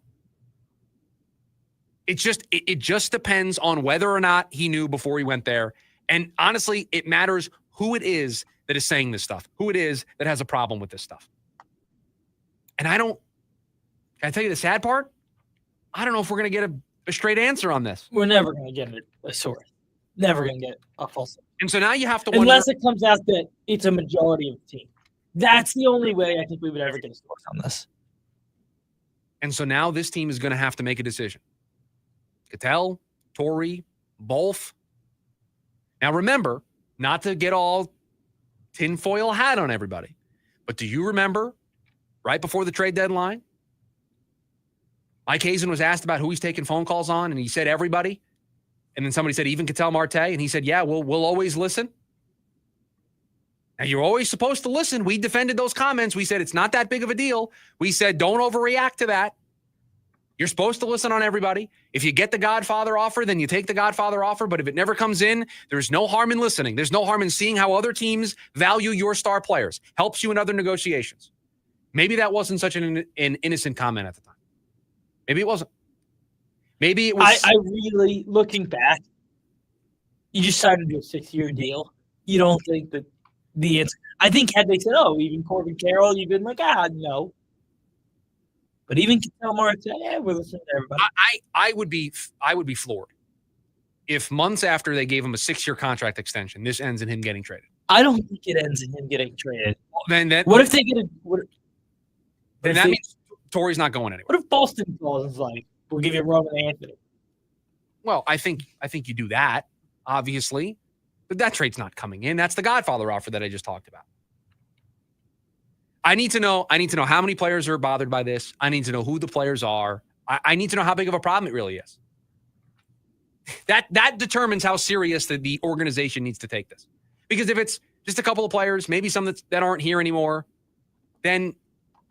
It just depends on whether or not he knew before he went there. And honestly, it matters who it is that is saying this stuff, who it is that has a problem with this stuff. And can I tell you the sad part? I don't know if we're going to get a straight answer on this. We're never going to get a source. Never going to get a full source. And so now you have to wonder. Unless it comes out that it's a majority of the team. That's the only way I think we would ever get a source on this. And so now this team is going to have to make a decision. Ketel, Torrey, both. Now remember, not to get all tinfoil hat on everybody, but do you remember right before the trade deadline, Mike Hazen was asked about who he's taking phone calls on, and he said everybody. And then somebody said, even Ketel Marte, and he said, yeah, we'll always listen. Now, you're always supposed to listen. We defended those comments. We said it's not that big of a deal. We said don't overreact to that. You're supposed to listen on everybody. If you get the Godfather offer, then you take the Godfather offer. But if it never comes in, there's no harm in listening. There's no harm in seeing how other teams value your star players. Helps you in other negotiations. Maybe that wasn't such an innocent comment at the time. Maybe it wasn't. Maybe it was. I really, looking back, you just signed into a 6-year deal. You don't think that the answer. I think had they said, even Corbin Carroll, you've been like, no. But even Ketel Marte, we're listening to everybody. I would be floored if months after they gave him a 6-year contract extension, this ends in him getting traded. I don't think it ends in him getting traded. What if they get then that means Torrey's not going anywhere. What if Boston calls and is like, we'll give you Roman Anthony? Well, I think you do that, obviously. But that trade's not coming in. That's the Godfather offer that I just talked about. I need to know how many players are bothered by this. I need to know who the players are. I need to know how big of a problem it really is. That determines how serious the organization needs to take this. Because if it's just a couple of players, maybe some that aren't here anymore, then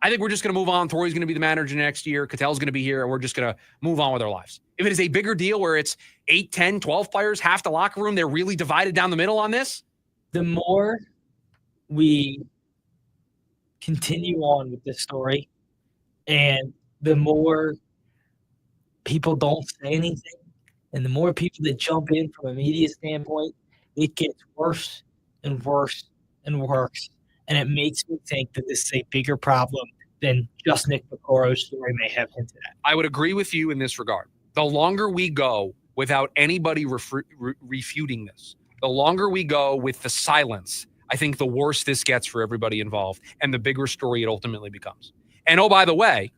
I think we're just going to move on. Torrey's going to be the manager next year. Ketel's going to be here, and we're just going to move on with our lives. If it is a bigger deal where it's 8, 10, 12 players, half the locker room, they're really divided down the middle on this. The more we continue on with this story and the more people don't say anything and the more people that jump in from a media standpoint, it gets worse and worse and worse. And it makes me think that this is a bigger problem than just Nick Picoro's story may have hinted at. I would agree with you in this regard. The longer we go without anybody refuting this, the longer we go with the silence, I think the worse this gets for everybody involved and the bigger story it ultimately becomes. And oh, by the way,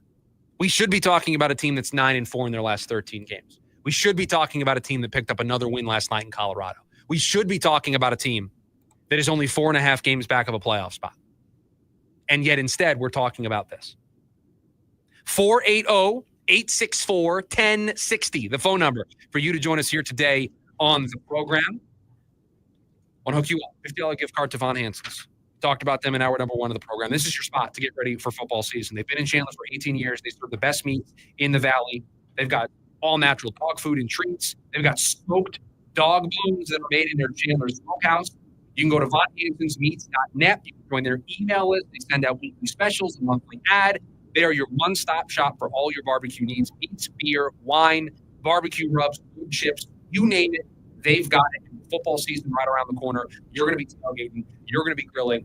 we should be talking about a team that's 9-4 in their last 13 games. We should be talking about a team that picked up another win last night in Colorado. We should be talking about a team that is only 4.5 games back of a playoff spot. And yet instead, we're talking about this. 480 864-1060, the phone number for you to join us here today on the program. I want to hook you up. $50 gift card to Von Hansen's. Talked about them in hour number 1 of the program. This is your spot to get ready for football season. They've been in Chandler for 18 years. They serve the best meats in the valley. They've got all natural dog food and treats. They've got smoked dog bones that are made in their Chandler smokehouse. You can go to vonhansensmeats.net. You can join their email list. They send out weekly specials, a monthly ad. They are your one-stop shop for all your barbecue needs: meats, beer, wine, barbecue rubs, wood chips, you name it. They've got it. Football season right around the corner. You're going to be tailgating. You're going to be grilling.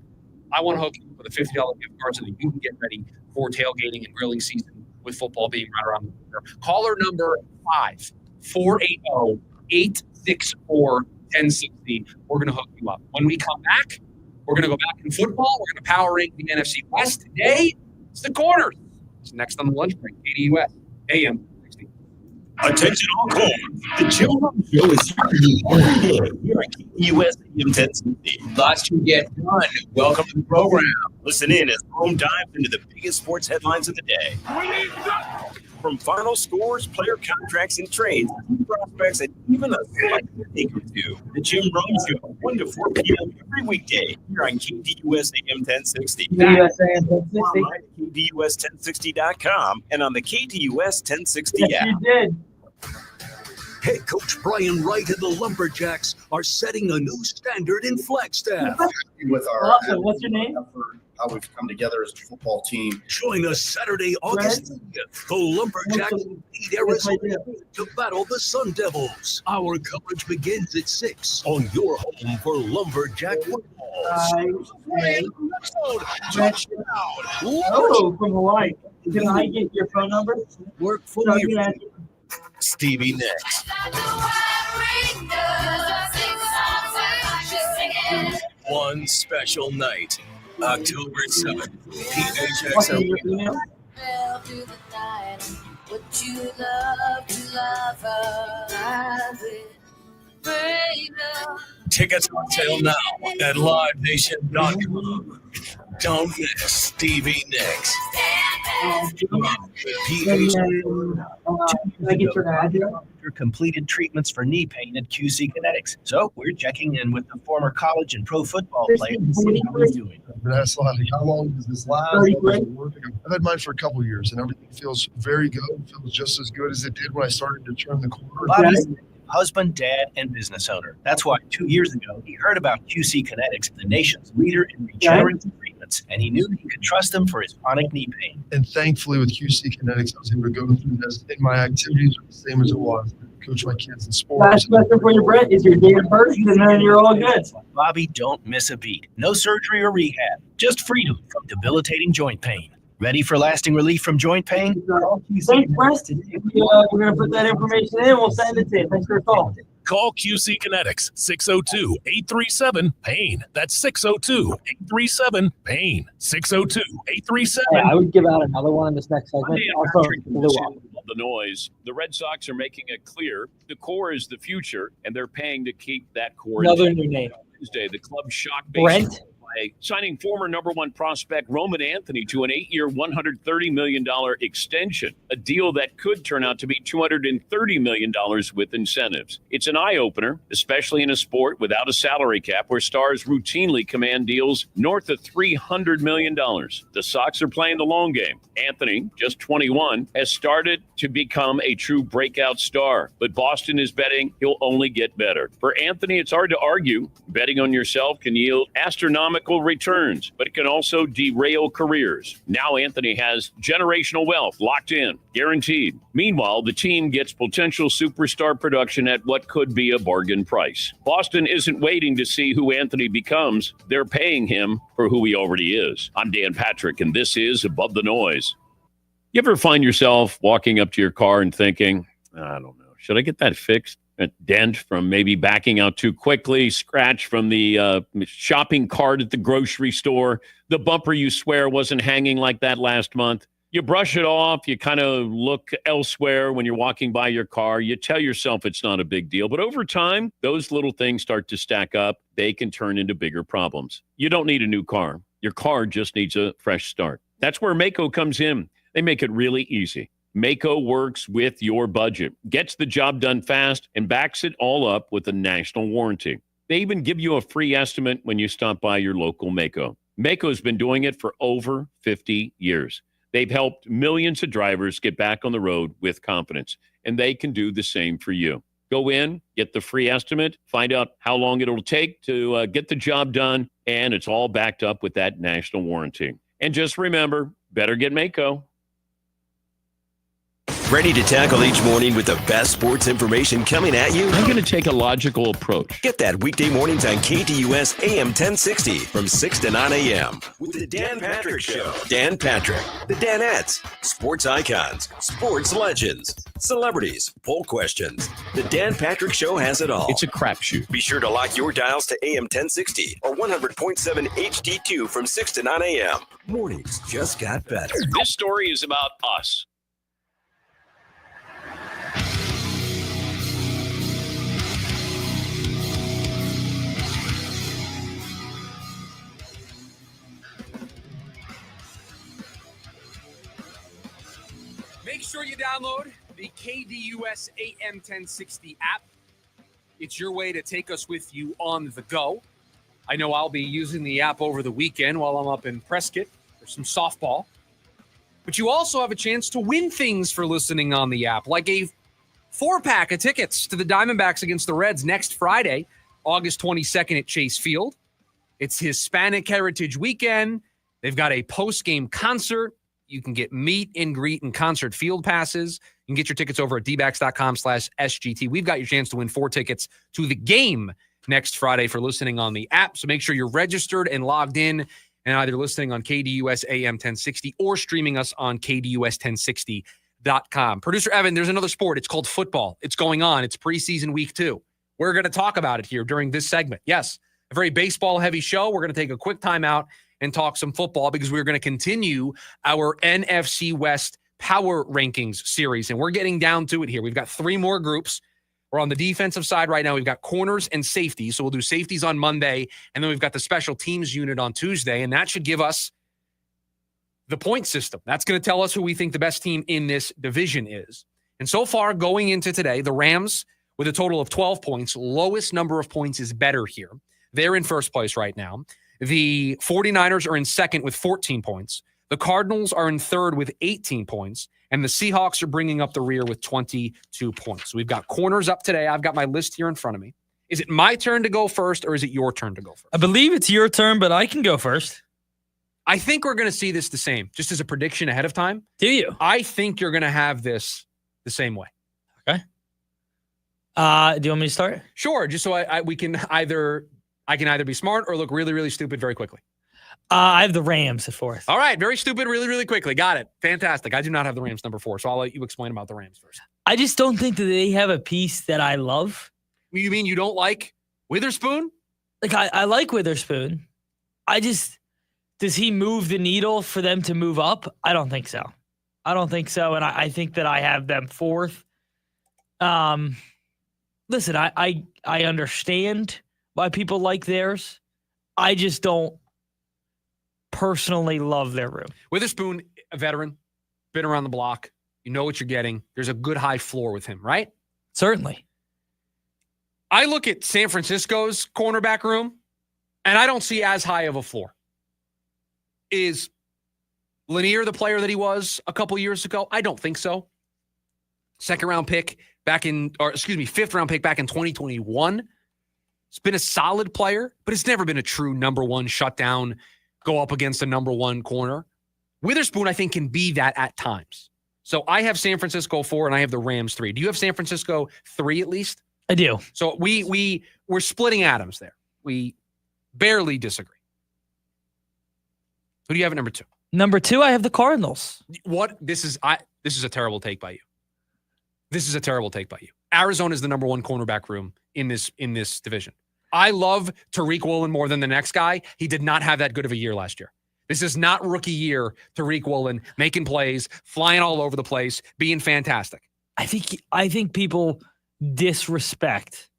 I want to hook you up with a $50 gift card so that you can get ready for tailgating and grilling season with football being right around the corner. Caller number 5-480-864-1060. We're going to hook you up. When we come back, we're going to go back in football. We're going to power rank the NFC West. Today, it's the corners. It's next on the lunch break. KDUS, AM. Attention all callers. The Jim Rome Show is happening every day here at KDUS AM 1060. Lots to get done. Welcome to the program. Listen in as Rome dives into the biggest sports headlines of the day. From final scores, player contracts, and trades, prospects, and even a select take or two. The Jim Rome Show, 1 to 4 p.m. every weekday here on KDUS AM 1060. KDUS AM 1060. KDUS1060.com and on the KDUS 1060 Yes, app. you did. Head Coach Brian Wright and the Lumberjacks are setting a new standard in Flagstaff. With our Awesome. What's your name? how we've come together as a football team. Join us Saturday, August 30th. The Lumberjacks lead Arizona to battle the Sun Devils. Our coverage begins at 6 on your home for Lumberjack football. Oh, from Hawaii. Can I get your phone number? Work for you. Stevie next. One special night, October 7th, PHX. Would you love to love her? Tickets on sale now at livenation.com. Don't miss Stevie Nicks. Completed treatments for knee pain at QC Kinetics. So we're checking in with the former college and pro football player to see how he's doing. That's like, how long does this last? I've had mine for a couple of years, and everything feels very good. It feels just as good as it did when I started to turn the corner. Bobby's husband, dad, and business owner. That's why 2 years ago he heard about QC Kinetics, the nation's leader in regenerative treatments, and he knew he could trust them for his chronic knee pain. And thankfully, with QC Kinetics, I was able to go through this, and my activities are the same as it was. Coach my kids in sports. Last question for you, Brett, is your date of birth, and then you're all good. Bobby, don't miss a beat. No surgery or rehab, just freedom from debilitating joint pain. Ready for lasting relief from joint pain? Thanks, Preston. We're going to put that information in. We'll send it to you. Thanks for your call. Call QC Kinetics, 602-837-PAIN. That's 602-837-PAIN. 602-837. Yeah, I would give out another one in this next segment. Also, The noise. The Red Sox are making it clear the core is the future, and they're paying to keep that core. Another new name. Tuesday, the club shocked Brent. signing former number one prospect Roman Anthony to an 8-year, $130 million extension, a deal that could turn out to be $230 million with incentives. It's an eye-opener, especially in a sport without a salary cap where stars routinely command deals north of $300 million. The Sox are playing the long game. Anthony, just 21, has started to become a true breakout star, but Boston is betting he'll only get better. For Anthony, it's hard to argue. Betting on yourself can yield astronomical returns, but it can also derail careers. Now Anthony has generational wealth locked in, guaranteed. Meanwhile, the team gets potential superstar production at what could be a bargain price. Boston isn't waiting to see who Anthony becomes. They're paying him for who he already is. I'm Dan Patrick, and this is Above the Noise. You ever find yourself walking up to your car and thinking, I don't know, should I get that fixed? A dent from maybe backing out too quickly, scratch from the shopping cart at the grocery store, the bumper you swear wasn't hanging like that last month. You brush it off, you kind of look elsewhere when you're walking by your car. You tell yourself it's not a big deal, but over time, those little things start to stack up. They can turn into bigger problems. You don't need a new car. Your car just needs a fresh start. That's where Maaco comes in. They make it really easy. Mako works with your budget, gets the job done fast, and backs it all up with a national warranty. They even give you a free estimate when you stop by your local Mako. Mako's been doing it for over 50 years. They've helped millions of drivers get back on the road with confidence, and they can do the same for you. Go in, get the free estimate, find out how long it'll take to get the job done, and it's all backed up with that national warranty. And just remember, better get Mako. Ready to tackle each morning with the best sports information coming at you? I'm going to take a logical approach. Get that weekday mornings on KDUS AM 1060 from 6 to 9 a.m. with the Dan Patrick Show. Dan Patrick, the Danettes, sports icons, sports legends, celebrities, poll questions. The Dan Patrick Show has it all. It's a crapshoot. Be sure to lock your dials to AM 1060 or 100.7 HD2 from 6 to 9 a.m. Mornings just got better. This story is about us. Make sure you download the KDUS AM 1060 app. It's your way to take us with you on the go. I know I'll be using the app over the weekend while I'm up in Prescott for some softball. But you also have a chance to win things for listening on the app, like a 4-pack of tickets to the Diamondbacks against the Reds next Friday, August 22nd at Chase Field. It's Hispanic Heritage Weekend. They've got a post-game concert. You can get meet and greet and concert field passes. You can get your tickets over at dbacks.com/SGT. We've got your chance to win 4 tickets to the game next Friday for listening on the app. So make sure you're registered and logged in and either listening on KDUS AM 1060 or streaming us on KDUS1060.com. Producer Evan, there's another sport. It's called football. It's going on. It's preseason week 2. We're going to talk about it here during this segment. Yes, a very baseball-heavy show. We're going to take a quick timeout and talk some football because we're going to continue our NFC West Power Rankings series. And we're getting down to it here. We've got 3 more groups. We're on the defensive side right now. We've got corners and safeties. So we'll do safeties on Monday. And then we've got the special teams unit on Tuesday. And that should give us the point system. That's going to tell us who we think the best team in this division is. And so far, going into today, the Rams with a total of 12 points. Lowest number of points is better here. They're in first place right now. The 49ers are in second with 14 points. The Cardinals are in third with 18 points. And the Seahawks are bringing up the rear with 22 points. So we've got corners up today. I've got my list here in front of me. Is it my turn to go first or is it your turn to go first? I believe it's your turn, but I can go first. I think we're going to see this the same, just as a prediction ahead of time. Do you? I think you're going to have this the same way. Okay. Do you want me to start? Sure. Just so I can either be smart or look really, really stupid very quickly. I have the Rams at 4th. All right. Very stupid, really, really quickly. Got it. Fantastic. I do not have the Rams number 4, so I'll let you explain about the Rams first. I just don't think that they have a piece that I love. You mean you don't like Witherspoon? Like, I like Witherspoon. Does he move the needle for them to move up? I don't think so. And I think that I have them 4th. Listen, I understand why people like theirs. I just don't personally love their room. Witherspoon, a veteran, been around the block. You know what you're getting. There's a good high floor with him, right? Certainly. I look at San Francisco's cornerback room, and I don't see as high of a floor. Is Lanier the player that he was a couple years ago? I don't think so. 5th round pick back in 2021. It's been a solid player, but it's never been a true number 1 shutdown, go up against a number 1 corner. Witherspoon, I think, can be that at times. So I have San Francisco 4 and I have the Rams 3. Do you have San Francisco 3 at least? I do. So we're splitting atoms there. We barely disagree. Who do you have at number 2? Number 2, I have the Cardinals. What? This is a terrible take by you. Arizona is the number 1 cornerback room in this division. I love Tariq Woolen more than the next guy. He did not have that good of a year last year. This is not rookie year Tariq Woolen making plays, flying all over the place, being fantastic. I think people disrespect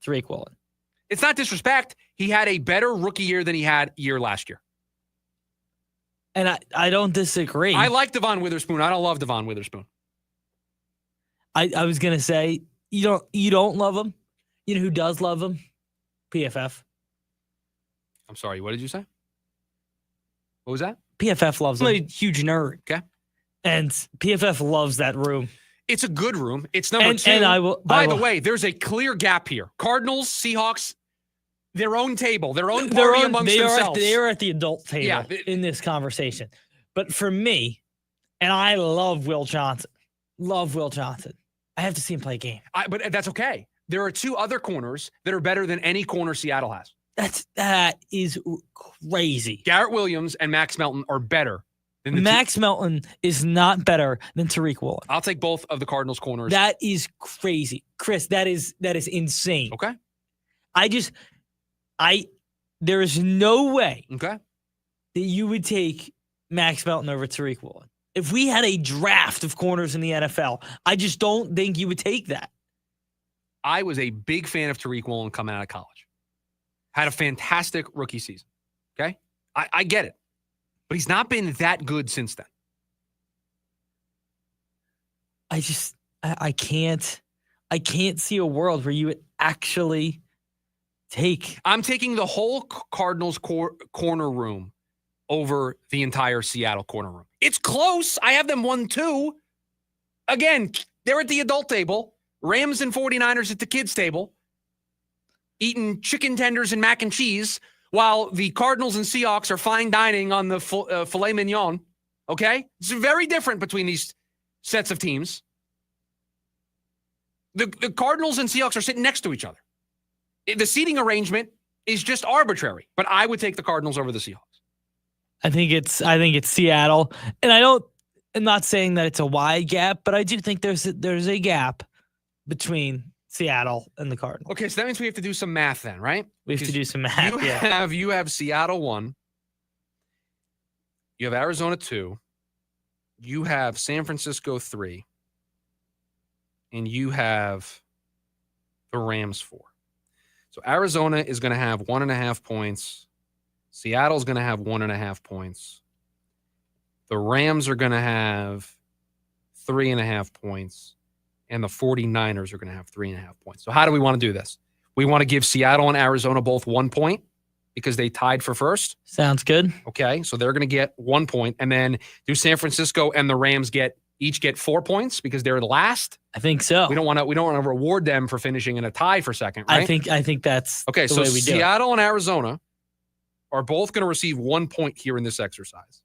Tariq Woolen. It's not disrespect. He had a better rookie year than he had year last year. And I don't disagree. I like Devon Witherspoon. I don't love Devon Witherspoon. I was gonna say you don't love him. You know who does love him? PFF. I'm sorry. What did you say? What was that? PFF loves him. I'm a huge nerd. Okay. And PFF loves that room. It's a good room. It's number 2. And By the way, there's a clear gap here. Cardinals, Seahawks, their own table, their own party amongst themselves. They are at the adult table in this conversation. But for me, and I love Will Johnson. Love Will Johnson. I have to see him play a game. But that's okay. There are 2 other corners that are better than any corner Seattle has. That is crazy. Garrett Williams and Max Melton are better than the Max Melton is not better than Tariq Woolen. I'll take both of the Cardinals corners. That is crazy. Chris, that is insane. Okay. There is no way that you would take Max Melton over Tariq Woolen. If we had a draft of corners in the NFL, I just don't think you would take that. I was a big fan of Tariq Woolen coming out of college. Had a fantastic rookie season. Okay? I get it. But he's not been that good since then. I can't see a world where you would actually take. I'm taking the whole Cardinals corner room over the entire Seattle corner room. It's close. I have them 1-2. Again, they're at the adult table. Rams and 49ers at the kids table, eating chicken tenders and mac and cheese, while the Cardinals and Seahawks are fine dining on the filet mignon. Okay? It's very different between these sets of teams. The Cardinals and Seahawks are sitting next to each other. The seating arrangement is just arbitrary, but I would take the Cardinals over the Seahawks. I think it's Seattle, and I'm not saying that it's a wide gap, but I do think there's a gap between Seattle and the Cardinals. Okay, so that means we have to do some math then, right? We have to do some math. You have Seattle 1. You have Arizona 2. You have San Francisco 3. And you have the Rams 4. So Arizona is going to have 1.5 points. Seattle's going to have 1.5 points. The Rams are going to have 3.5 points. And the 49ers are going to have 3.5 points. So how do we want to do this? We want to give Seattle and Arizona both 1 point because they tied for first. Sounds good. Okay, so they're going to get 1 point. And then do San Francisco and the Rams each get 4 points because they're the last? I think so. We don't want to reward them for finishing in a tie for second, right? I think that's okay. The So way we do Seattle and Arizona are both going to receive 1 point here in this exercise,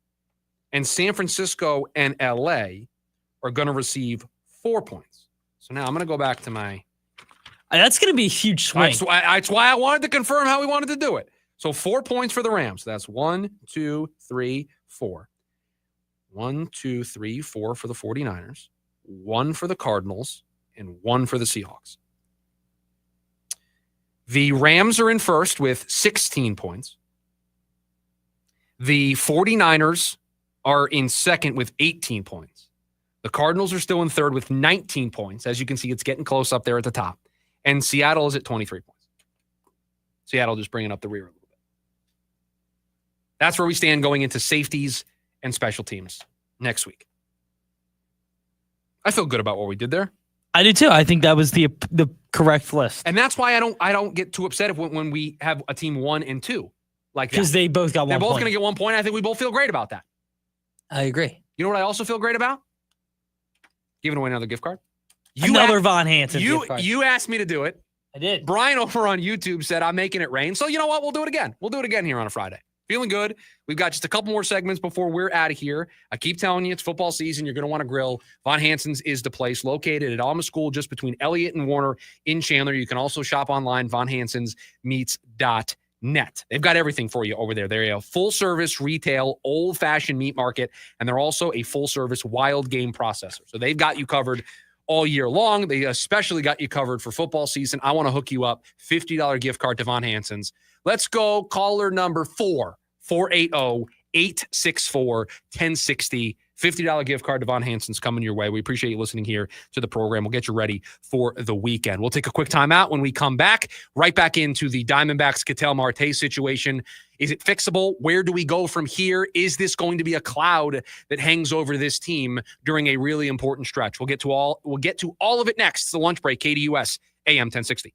and San Francisco and LA are going to receive 4 points. So now I'm going to go back to my. That's going to be a huge swing. That's why I wanted to confirm how we wanted to do it. So 4 points for the Rams. That's 1, 2, 3, 4. 1, 2, 3, 4 for the 49ers, 1 for the Cardinals, and 1 for the Seahawks. The Rams are in first with 16 points. The 49ers are in second with 18 points. The Cardinals are still in third with 19 points. As you can see, it's getting close up there at the top. And Seattle is at 23 points. Seattle just bringing up the rear a little bit. That's where we stand going into safeties and special teams next week. I feel good about what we did there. I do too. I think that was the correct list. And that's why I don't get too upset when we have a team 1 and 2 like that. Because they both got 1 point. They're both going to get 1 point. I think we both feel great about that. I agree. You know what I also feel great about? Giving away another gift card. Another Von Hansen gift card. You asked me to do it. I did. Brian over on YouTube said, I'm making it rain. So you know what? We'll do it again. We'll do it again here on a Friday. Feeling good. We've got just a couple more segments before we're out of here. I keep telling you, it's football season. You're going to want to grill. Von Hansen's is the place, located at Alma School, just between Elliott and Warner in Chandler. You can also shop online, vonhansensmeats.net. They've got everything for you over there. They're a full-service retail, old-fashioned meat market, and they're also a full-service wild game processor. So they've got you covered all year long. They especially got you covered for football season. I want to hook you up. $50 gift card to Von Hansen's. Let's go caller number 4, 480-864-1060. $50 gift card to Von Hansen's coming your way. We appreciate you listening here to the program. We'll get you ready for the weekend. We'll take a quick timeout. When we come back, right back into the Diamondbacks Ketel Marte situation. Is it fixable? Where do we go from here? Is this going to be a cloud that hangs over this team during a really important stretch? We'll get to all of it next. It's the lunch break, KDUS AM 1060.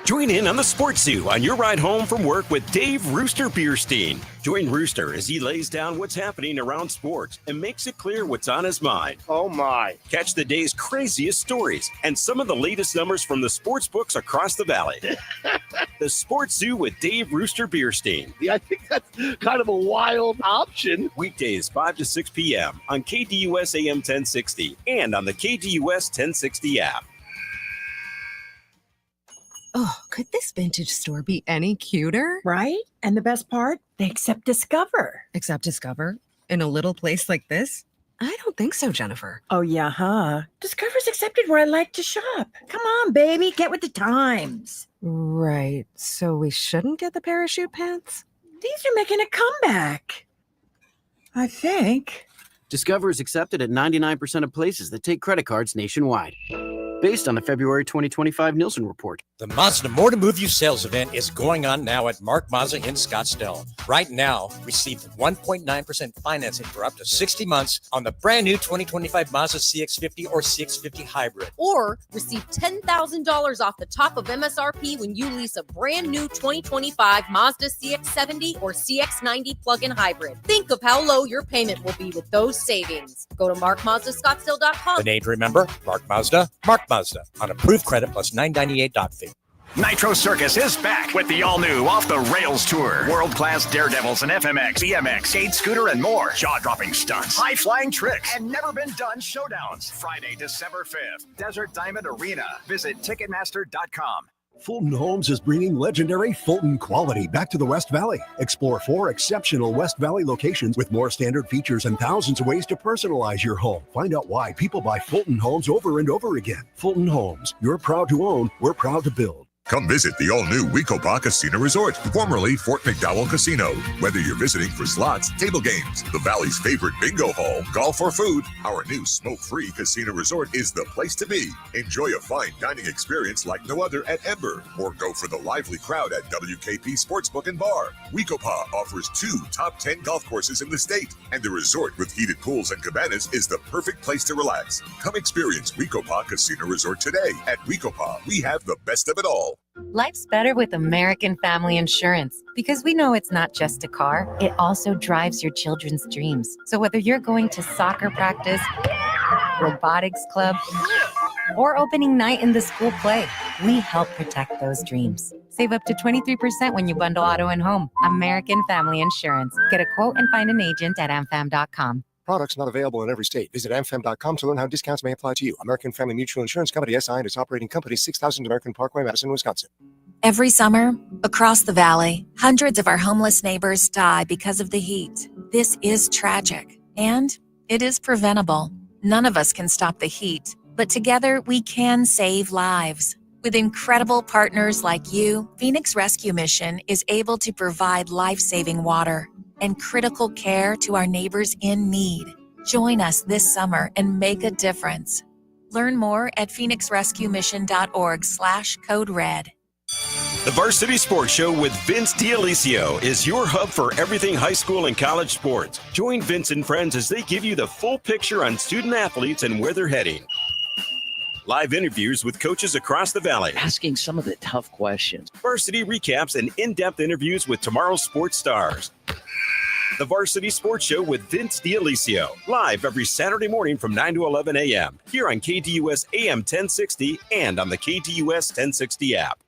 Join in on the Sports Zoo on your ride home from work with Dave Rooster Bierstein. Join Rooster as he lays down what's happening around sports and makes it clear what's on his mind. Oh, my. Catch the day's craziest stories and some of the latest numbers from the sports books across the valley. The Sports Zoo with Dave Rooster Bierstein. Yeah, I think that's kind of a wild option. Weekdays 5 to 6 p.m. on KDUS AM 1060 and on the KDUS 1060 app. Oh, could this vintage store be any cuter? Right? And the best part, they accept Discover. Accept Discover? In a little place like this? I don't think so, Jennifer. Oh, yeah, huh? Discover's accepted where I like to shop. Come on, baby, get with the times. Right. So we shouldn't get the parachute pants? These are making a comeback. I think. Discover is accepted at 99% of places that take credit cards nationwide. Based on the February 2025 Nielsen report. The Mazda More to Move You sales event is going on now at Mark Mazda in Scottsdale. Right now, receive 1.9% financing for up to 60 months on the brand new 2025 Mazda CX-50 or CX-50 Hybrid. Or receive $10,000 off the top of MSRP when you lease a brand new 2025 Mazda CX-70 or CX-90 plug-in hybrid. Think of how low your payment will be with those savings. Go to markmazdascottsdale.com. The name to remember, Mark Mazda, Mark Mazda, on approved credit plus $998 fee. Nitro Circus is back with the all-new Off the Rails Tour. World-class daredevils and FMX, BMX, skate, scooter, and more. Jaw-dropping stunts, high-flying tricks, and never-been-done showdowns. Friday, December 5th, Desert Diamond Arena. Visit Ticketmaster.com. Fulton Homes is bringing legendary Fulton quality back to the West Valley. Explore 4 exceptional West Valley locations with more standard features and thousands of ways to personalize your home. Find out why people buy Fulton Homes over and over again. Fulton Homes, you're proud to own, we're proud to build. Come visit the all-new Wecopa Casino Resort, formerly Fort McDowell Casino. Whether you're visiting for slots, table games, the Valley's favorite bingo hall, golf, or food, our new smoke-free casino resort is the place to be. Enjoy a fine dining experience like no other at Ember, or go for the lively crowd at WKP Sportsbook and Bar. Wecopa offers 2 top 10 golf courses in the state, and the resort with heated pools and cabanas is the perfect place to relax. Come experience Wecopa Casino Resort today. At Wecopa, we have the best of it all. Life's better with American Family Insurance because we know it's not just a car, it also drives your children's dreams. So whether you're going to soccer practice, robotics club, or opening night in the school play, we help protect those dreams. Save up to 23% when you bundle auto and home. American Family Insurance. Get a quote and find an agent at amfam.com. Products not available in every state. Visit amfam.com to learn how discounts may apply to you. American Family Mutual Insurance Company, SI, and its operating company, 6000 American Parkway, Madison, Wisconsin. Every summer, across the valley, hundreds of our homeless neighbors die because of the heat. This is tragic, and it is preventable. None of us can stop the heat, but together we can save lives. With incredible partners like you, Phoenix Rescue Mission is able to provide life-saving water and critical care to our neighbors in need. Join us this summer and make a difference. Learn more at phoenixrescuemission.org/code red. The Varsity Sports Show with Vince D'Alessio is your hub for everything high school and college sports. Join Vince and friends as they give you the full picture on student athletes and where they're heading. Live interviews with coaches across the valley. Asking some of the tough questions. Varsity recaps and in-depth interviews with tomorrow's sports stars. The Varsity Sports Show with Vince D'Alessio. Live every Saturday morning from 9 to 11 a.m. here on KDUS AM 1060 and on the KDUS 1060 app.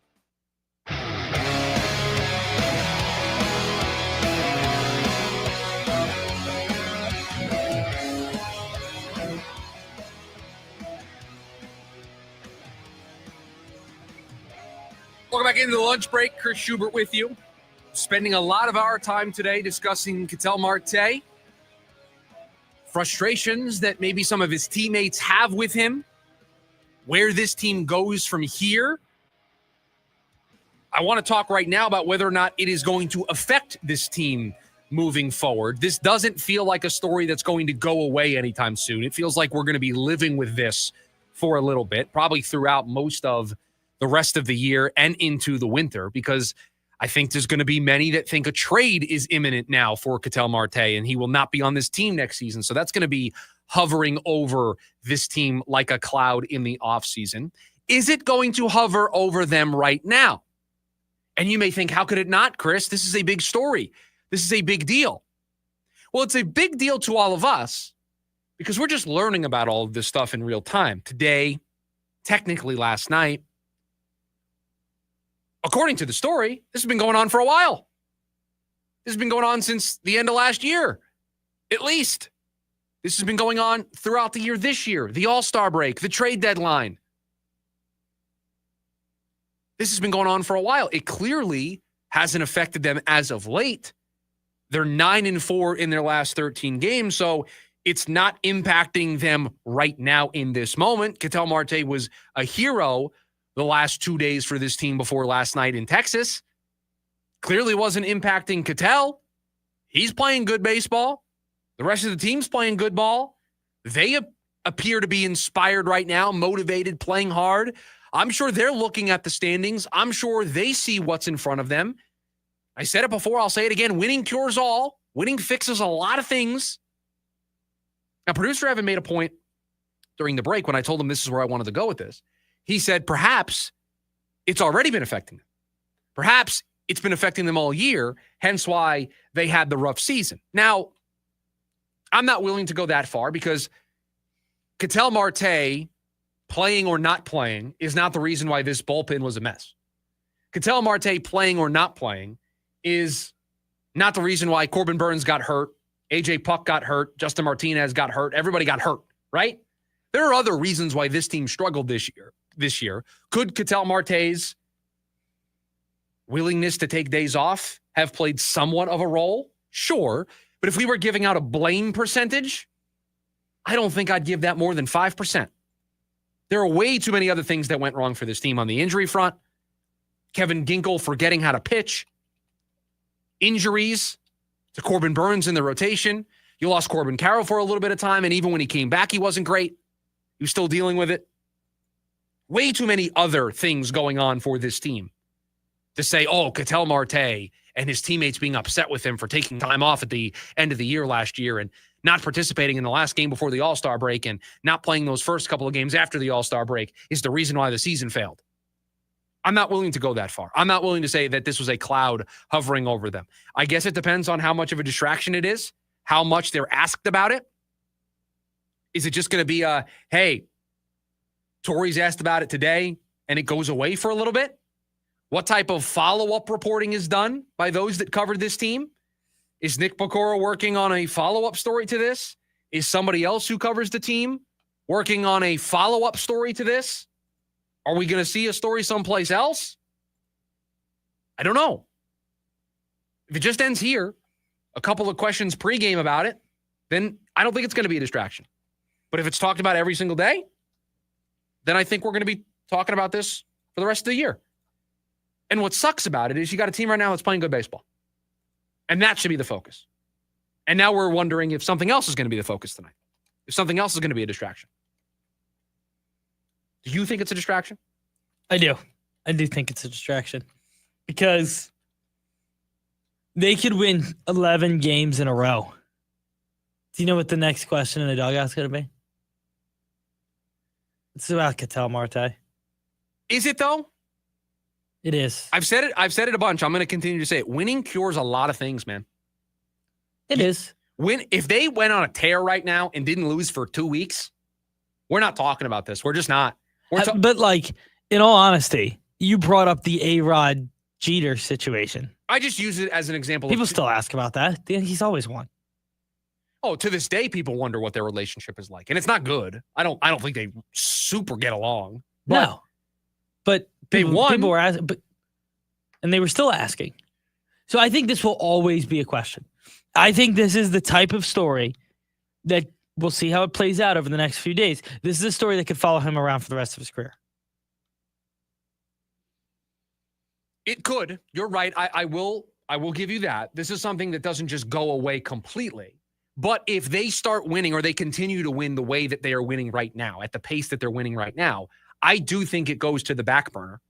Welcome back into the lunch break. Chris Schubert with you. Spending a lot of our time today discussing Ketel Marte. Frustrations that maybe some of his teammates have with him. Where this team goes from here. I want to talk right now about whether or not it is going to affect this team moving forward. This doesn't feel like a story that's going to go away anytime soon. It feels like we're going to be living with this for a little bit, probably throughout most of the rest of the year and into the winter, because I think there's going to be many that think a trade is imminent now for Ketel Marte, and he will not be on this team next season. So that's going to be hovering over this team like a cloud in the offseason. Is it going to hover over them right now? And you may think, how could it not, Chris? This is a big story. This is a big deal. Well, it's a big deal to all of us because we're just learning about all of this stuff in real time. Today, technically last night, according to the story, this has been going on for a while. This has been going on since the end of last year, at least. This has been going on throughout the year this year, the All-Star break, the trade deadline. This has been going on for a while. It clearly hasn't affected them as of late. They're 9-4 in their last 13 games, so it's not impacting them right now in this moment. Ketel Marte was a hero the last 2 days for this team before last night in Texas. Clearly wasn't impacting Ketel. He's playing good baseball. The rest of the team's playing good ball. They appear to be inspired right now, motivated, playing hard. I'm sure they're looking at the standings. I'm sure they see what's in front of them. I said it before, I'll say it again. Winning cures all. Winning fixes a lot of things. Now, producer Evan made a point during the break when I told him this is where I wanted to go with this. He said perhaps it's already been affecting them. Perhaps it's been affecting them all year, hence why they had the rough season. Now, I'm not willing to go that far because Ketel Marte, playing or not playing, is not the reason why this bullpen was a mess. Ketel Marte playing or not playing is not the reason why Corbin Burns got hurt, AJ Puck got hurt, Justin Martinez got hurt, everybody got hurt, right? There are other reasons why this team struggled this year. Could Ketel Marte's willingness to take days off have played somewhat of a role? Sure. But if we were giving out a blame percentage, I don't think I'd give that more than 5%. There are way too many other things that went wrong for this team on the injury front. Kevin Ginkel forgetting how to pitch. Injuries to Corbin Burns in the rotation. You lost Corbin Carroll for a little bit of time, and even when he came back, he wasn't great. He was still dealing with it. Way too many other things going on for this team to say, oh, Ketel Marte and his teammates being upset with him for taking time off at the end of the year last year and not participating in the last game before the All-Star break and not playing those first couple of games after the All-Star break is the reason why the season failed. I'm not willing to go that far. I'm not willing to say that this was a cloud hovering over them. I guess it depends on how much of a distraction it is, how much they're asked about it. Is it just going to be a, hey, Tori's asked about it today and it goes away for a little bit? What type of follow-up reporting is done by those that covered this team? Is Nick Pecora working on a follow-up story to this? Is somebody else who covers the team working on a follow-up story to this? Are we going to see a story someplace else? I don't know. If it just ends here, a couple of questions pregame about it, then I don't think it's going to be a distraction. But if it's talked about every single day, then I think we're going to be talking about this for the rest of the year. And what sucks about it is you got a team right now that's playing good baseball. And that should be the focus. And now we're wondering if something else is going to be the focus tonight. If something else is going to be a distraction. Do you think it's a distraction? I do. I do think it's a distraction. Because they could win 11 games in a row. Do you know what the next question in the dugout's going to be? It's about Ketel Marte. Is it, though? It is. I've said it a bunch. I'm going to continue to say it. Winning cures a lot of things, man. It is. If they went on a tear right now and didn't lose for 2 weeks, we're not talking about this. We're just not. But, like, in all honesty, you brought up the A-Rod Jeter situation. I just use it as an example. People still ask about that. He's always won. Oh, to this day, people wonder what their relationship is like. And it's not good. I don't think they super get along. No. But they won. People were asking, and they were still asking. So I think this will always be a question. I think this is the type of story that we'll see how it plays out over the next few days. This is a story that could follow him around for the rest of his career. It could. You're right. I will I will give you that. This is something that doesn't just go away completely. But if they start winning or they continue to win the way that they are winning right now, at the pace that they're winning right now, I do think it goes to the back burner.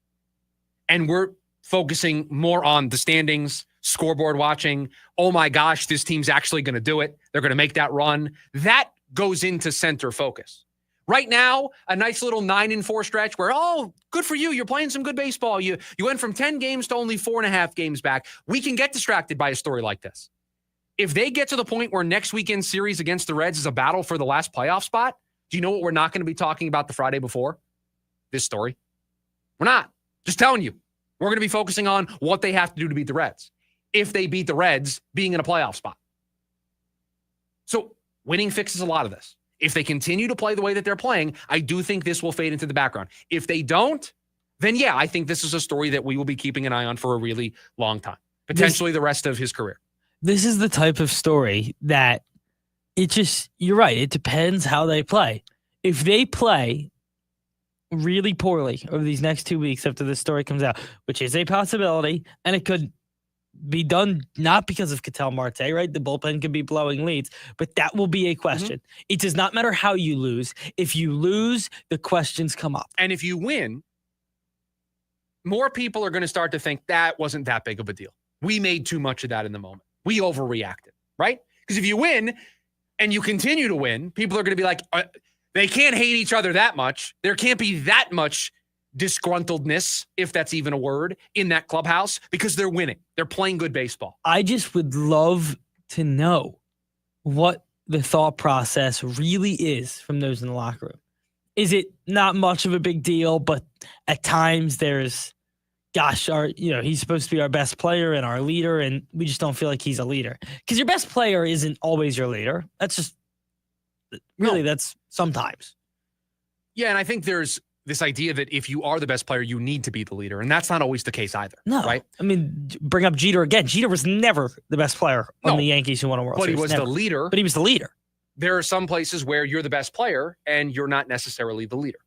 And we're focusing more on the standings, scoreboard watching. Oh my gosh, this team's actually going to do it. They're going to make that run. That goes into center focus. Right now, a nice little 9-4 stretch where, oh, good for you. You're playing some good baseball. You went from 10 games to only 4.5 games back. We can get distracted by a story like this. If they get to the point where next weekend's series against the Reds is a battle for the last playoff spot, do you know what we're not going to be talking about the Friday before? This story. We're not. Just telling you. We're going to be focusing on what they have to do to beat the Reds. If they beat the Reds, being in a playoff spot. So winning fixes a lot of this. If they continue to play the way that they're playing, I do think this will fade into the background. If they don't, then yeah, I think this is a story that we will be keeping an eye on for a really long time. Potentially the rest of his career. This is the type of story that you're right. It depends how they play. If they play really poorly over these next 2 weeks after this story comes out, which is a possibility, and it could be done not because of Ketel Marte, right? The bullpen could be blowing leads, but that will be a question. It does not matter how you lose. If you lose, the questions come up. And if you win, more people are going to start to think that wasn't that big of a deal. We made too much of that in the moment. We overreacted, right? Because if you win and you continue to win, people are going to be like, they can't hate each other that much. There can't be that much disgruntledness, if that's even a word, in that clubhouse because they're winning. They're playing good baseball. I just would love to know what the thought process really is from those in the locker room. Is it not much of a big deal, but at times there's, gosh, he's supposed to be our best player and our leader, and we just don't feel like he's a leader. Because your best player isn't always your leader. That's just, that's sometimes. Yeah, and I think there's this idea that if you are the best player, you need to be the leader, and that's not always the case either. No, right? I mean, bring up Jeter again. Jeter was never the best player on the Yankees who won a World Series. But he was the leader. But he was the leader. There are some places where you're the best player and you're not necessarily the leader.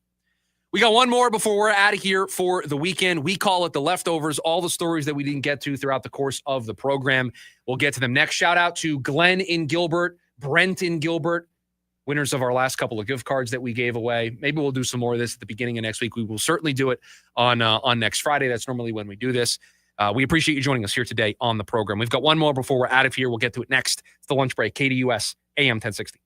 We got one more before we're out of here for the weekend. We call it the leftovers, all the stories that we didn't get to throughout the course of the program. We'll get to them next. Shout out to Glenn in Gilbert, Brent in Gilbert, winners of our last couple of gift cards that we gave away. Maybe we'll do some more of this at the beginning of next week. We will certainly do it on next Friday. That's normally when we do this. We appreciate you joining us here today on the program. We've got one more before we're out of here. We'll get to it next. It's the lunch break, KDUS, AM 1060.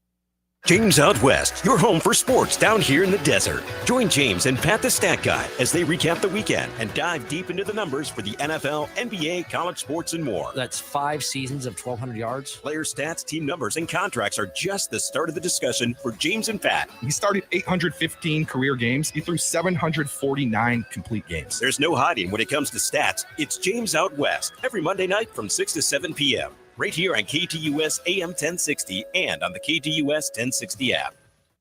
James Out West, your home for sports down here in the desert. Join James and Pat the Stat Guy as they recap the weekend and dive deep into the numbers for the NFL, NBA, college sports, and more. That's 5 seasons of 1,200 yards. Player stats, team numbers, and contracts are just the start of the discussion for James and Pat. He started 815 career games. He threw 749 complete games. There's no hiding when it comes to stats. It's James Out West every Monday night from 6 to 7 p.m. right here on KTUS AM 1060 and on the KTUS 1060 app.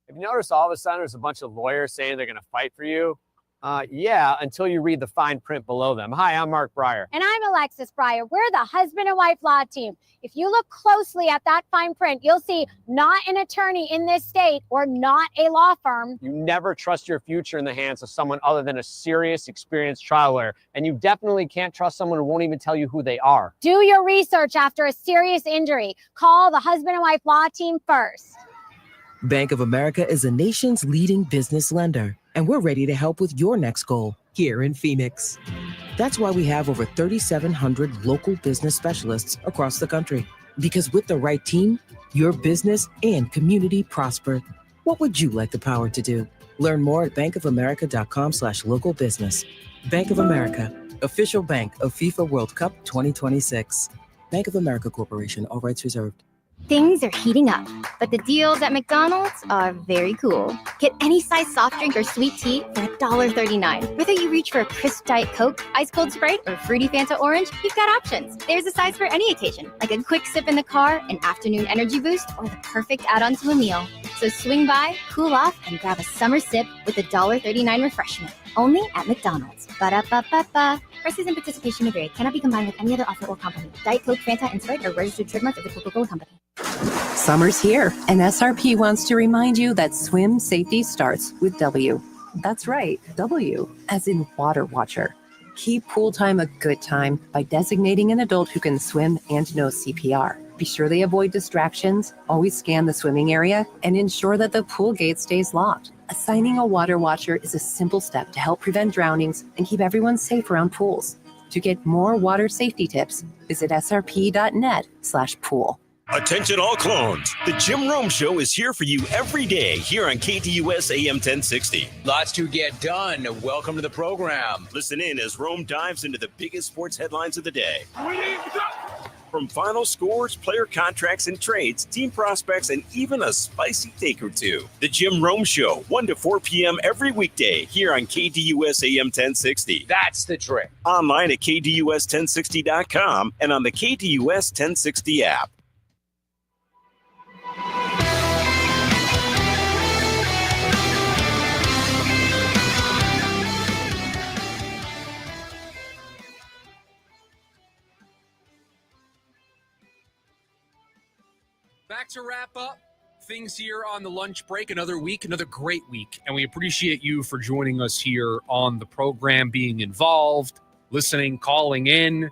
Have you noticed all of a sudden there's a bunch of lawyers saying they're going to fight for you? Yeah, until you read the fine print below them. Hi, I'm Mark Breyer. And I'm Alexis Breyer. We're the husband and wife law team. If you look closely at that fine print, you'll see not an attorney in this state or not a law firm. You never trust your future in the hands of someone other than a serious, experienced trial lawyer. And you definitely can't trust someone who won't even tell you who they are. Do your research after a serious injury. Call the husband and wife law team first. Bank of America is the nation's leading business lender, and we're ready to help with your next goal here in Phoenix. That's why we have over 3,700 local business specialists across the country. Because with the right team, your business and community prosper. What would you like the power to do? Learn more at bankofamerica.com/local business. Bank of America, official bank of FIFA World Cup 2026. Bank of America Corporation, all rights reserved. Things are heating up, but the deals at McDonald's are very cool. Get any size soft drink or sweet tea for $1.39. Whether you reach for a crisp Diet Coke, ice cold Sprite, or fruity Fanta Orange, you've got options. There's a size for any occasion, like a quick sip in the car, an afternoon energy boost, or the perfect add-on to a meal. So swing by, cool off, and grab a summer sip with a $1.39 refreshment. Only at McDonald's. Ba-da-ba-ba-ba. Prices and participation may vary. Cannot be combined with any other offer or company. Diet Coke, Fanta, and Sprite are registered trademarks of the Coca-Cola Company. Summer's here, and SRP wants to remind you that swim safety starts with W. That's right, W, as in Water Watcher. Keep pool time a good time by designating an adult who can swim and knows CPR. Be sure they avoid distractions, always scan the swimming area, and ensure that the pool gate stays locked. Assigning a water watcher is a simple step to help prevent drownings and keep everyone safe around pools. To get more water safety tips, visit srp.net/pool. Attention all clones. The Jim Rome Show is here for you every day here on KDUS AM 1060. Lots to get done. Welcome to the program. Listen in as Rome dives into the biggest sports headlines of the day. From final scores, player contracts and trades, team prospects, and even a spicy take or two. The Jim Rome Show, 1 to 4 p.m. every weekday here on KDUS AM 1060. That's the trick. Online at KDUS1060.com and on the KDUS 1060 app. Back to wrap up things here on the lunch break. Another week, another great week. And we appreciate you for joining us here on the program, being involved, listening, calling in,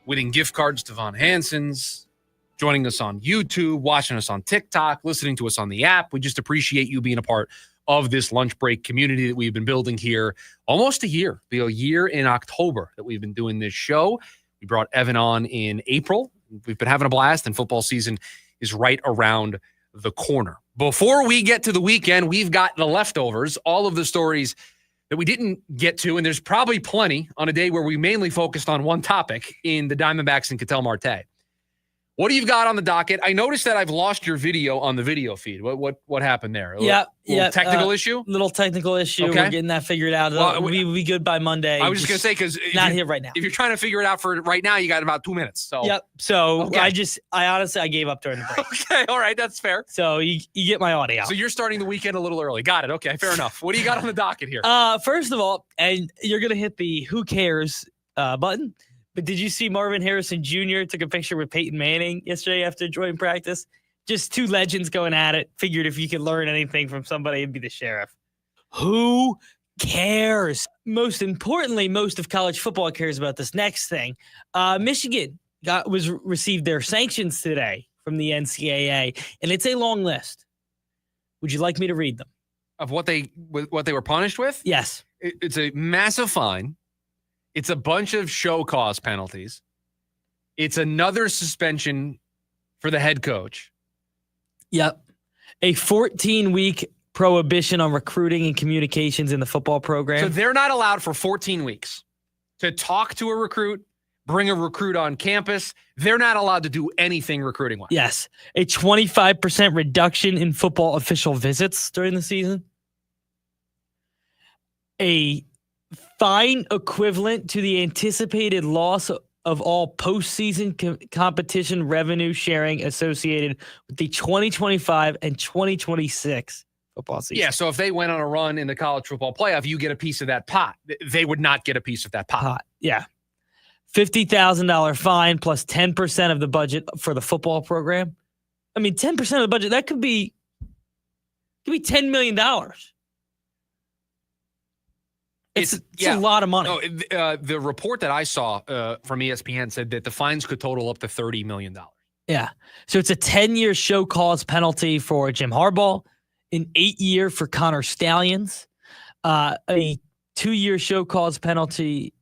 winning gift cards to Von Hansen's, joining us on YouTube, watching us on TikTok, listening to us on the app. We just appreciate you being a part of this lunch break community that we've been building here almost a year. It'll be a year in October that we've been doing this show. We brought Evan on in April. We've been having a blast, and football season is right around the corner. Before we get to the weekend, we've got the leftovers, all of the stories that we didn't get to, and there's probably plenty on a day where we mainly focused on one topic in the Diamondbacks and Ketel Marte. What do you got on the docket? I noticed that I've lost your video on the video feed. What happened there? Yeah. Technical issue? Little technical issue. Okay. We're getting that figured out. Well, We'll be good by Monday. I was just going to say, because not here right now. If you're trying to figure it out for right now, you got about 2 minutes. So. Yep. So okay. I honestly gave up during the break. Okay. All right. That's fair. So you get my audio. So you're starting the weekend a little early. Got it. Okay. Fair enough. What do you got on the docket here? First of all, and you're going to hit the who cares button. But did you see Marvin Harrison Jr. took a picture with Peyton Manning yesterday after joint practice? Just two legends going at it. Figured if you could learn anything from somebody, it'd be the sheriff. Who cares? Most importantly, most of college football cares about this next thing. Michigan received their sanctions today from the NCAA, and it's a long list. Would you like me to read them? Of what they were punished with? Yes. It's a massive fine. It's a bunch of show cause penalties. It's another suspension for the head coach. Yep. A 14-week prohibition on recruiting and communications in the football program. So they're not allowed for 14 weeks to talk to a recruit, bring a recruit on campus. They're not allowed to do anything recruiting-wise. Yes. A 25% reduction in football official visits during the season. A fine equivalent to the anticipated loss of all postseason competition revenue sharing associated with the 2025 and 2026 football season. Yeah, so if they went on a run in the college football playoff, you get a piece of that pot. They would not get a piece of that pot. Yeah. $50,000 fine plus 10% of the budget for the football program. I mean, 10% of the budget, that could be $10 million. It's a lot of money. No, the report that I saw from ESPN said that the fines could total up to $30 million. Yeah. So it's a 10-year show cause penalty for Jim Harbaugh, an 8-year for Connor Stallions, a 2-year show cause penalty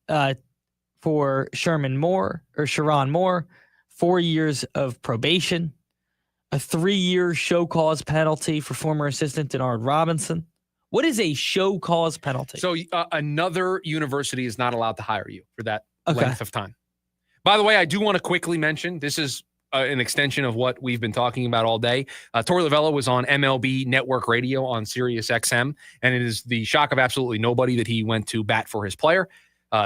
for Sharon Moore, 4 years of probation, a 3-year show cause penalty for former assistant Denard Robinson. What is a show cause penalty? So another university is not allowed to hire you for that length of time. By the way, I do want to quickly mention, this is an extension of what we've been talking about all day. Torey Lovullo was on MLB Network Radio on Sirius XM, and it is the shock of absolutely nobody that he went to bat for his player.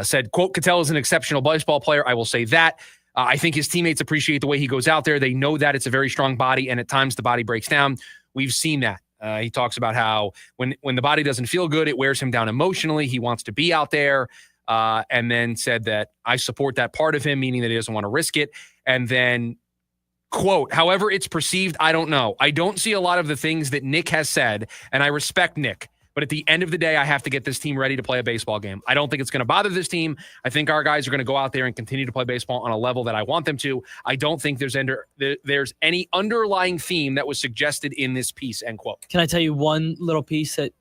Said, quote, Ketel is an exceptional baseball player. I will say that. I think his teammates appreciate the way he goes out there. They know that it's a very strong body, and at times the body breaks down. We've seen that. He talks about how when the body doesn't feel good, it wears him down emotionally. He wants to be out there, and then said that I support that part of him, meaning that he doesn't want to risk it. And then, quote, however it's perceived, I don't know. I don't see a lot of the things that Nick has said, and I respect Nick. But at the end of the day, I have to get this team ready to play a baseball game. I don't think it's going to bother this team. I think our guys are going to go out there and continue to play baseball on a level that I want them to. I don't think there's any underlying theme that was suggested in this piece, end quote. Can I tell you one little piece that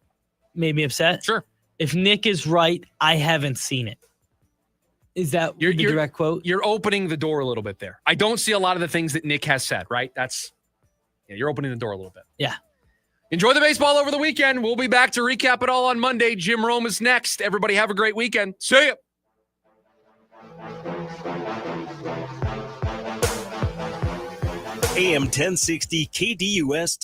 made me upset? Sure. If Nick is right, I haven't seen it. Is that the direct quote? You're opening the door a little bit there. I don't see a lot of the things that Nick has said, right? You're opening the door a little bit. Yeah. Enjoy the baseball over the weekend. We'll be back to recap it all on Monday. Jim Rome is next. Everybody have a great weekend. See ya. AM 1060 KDUS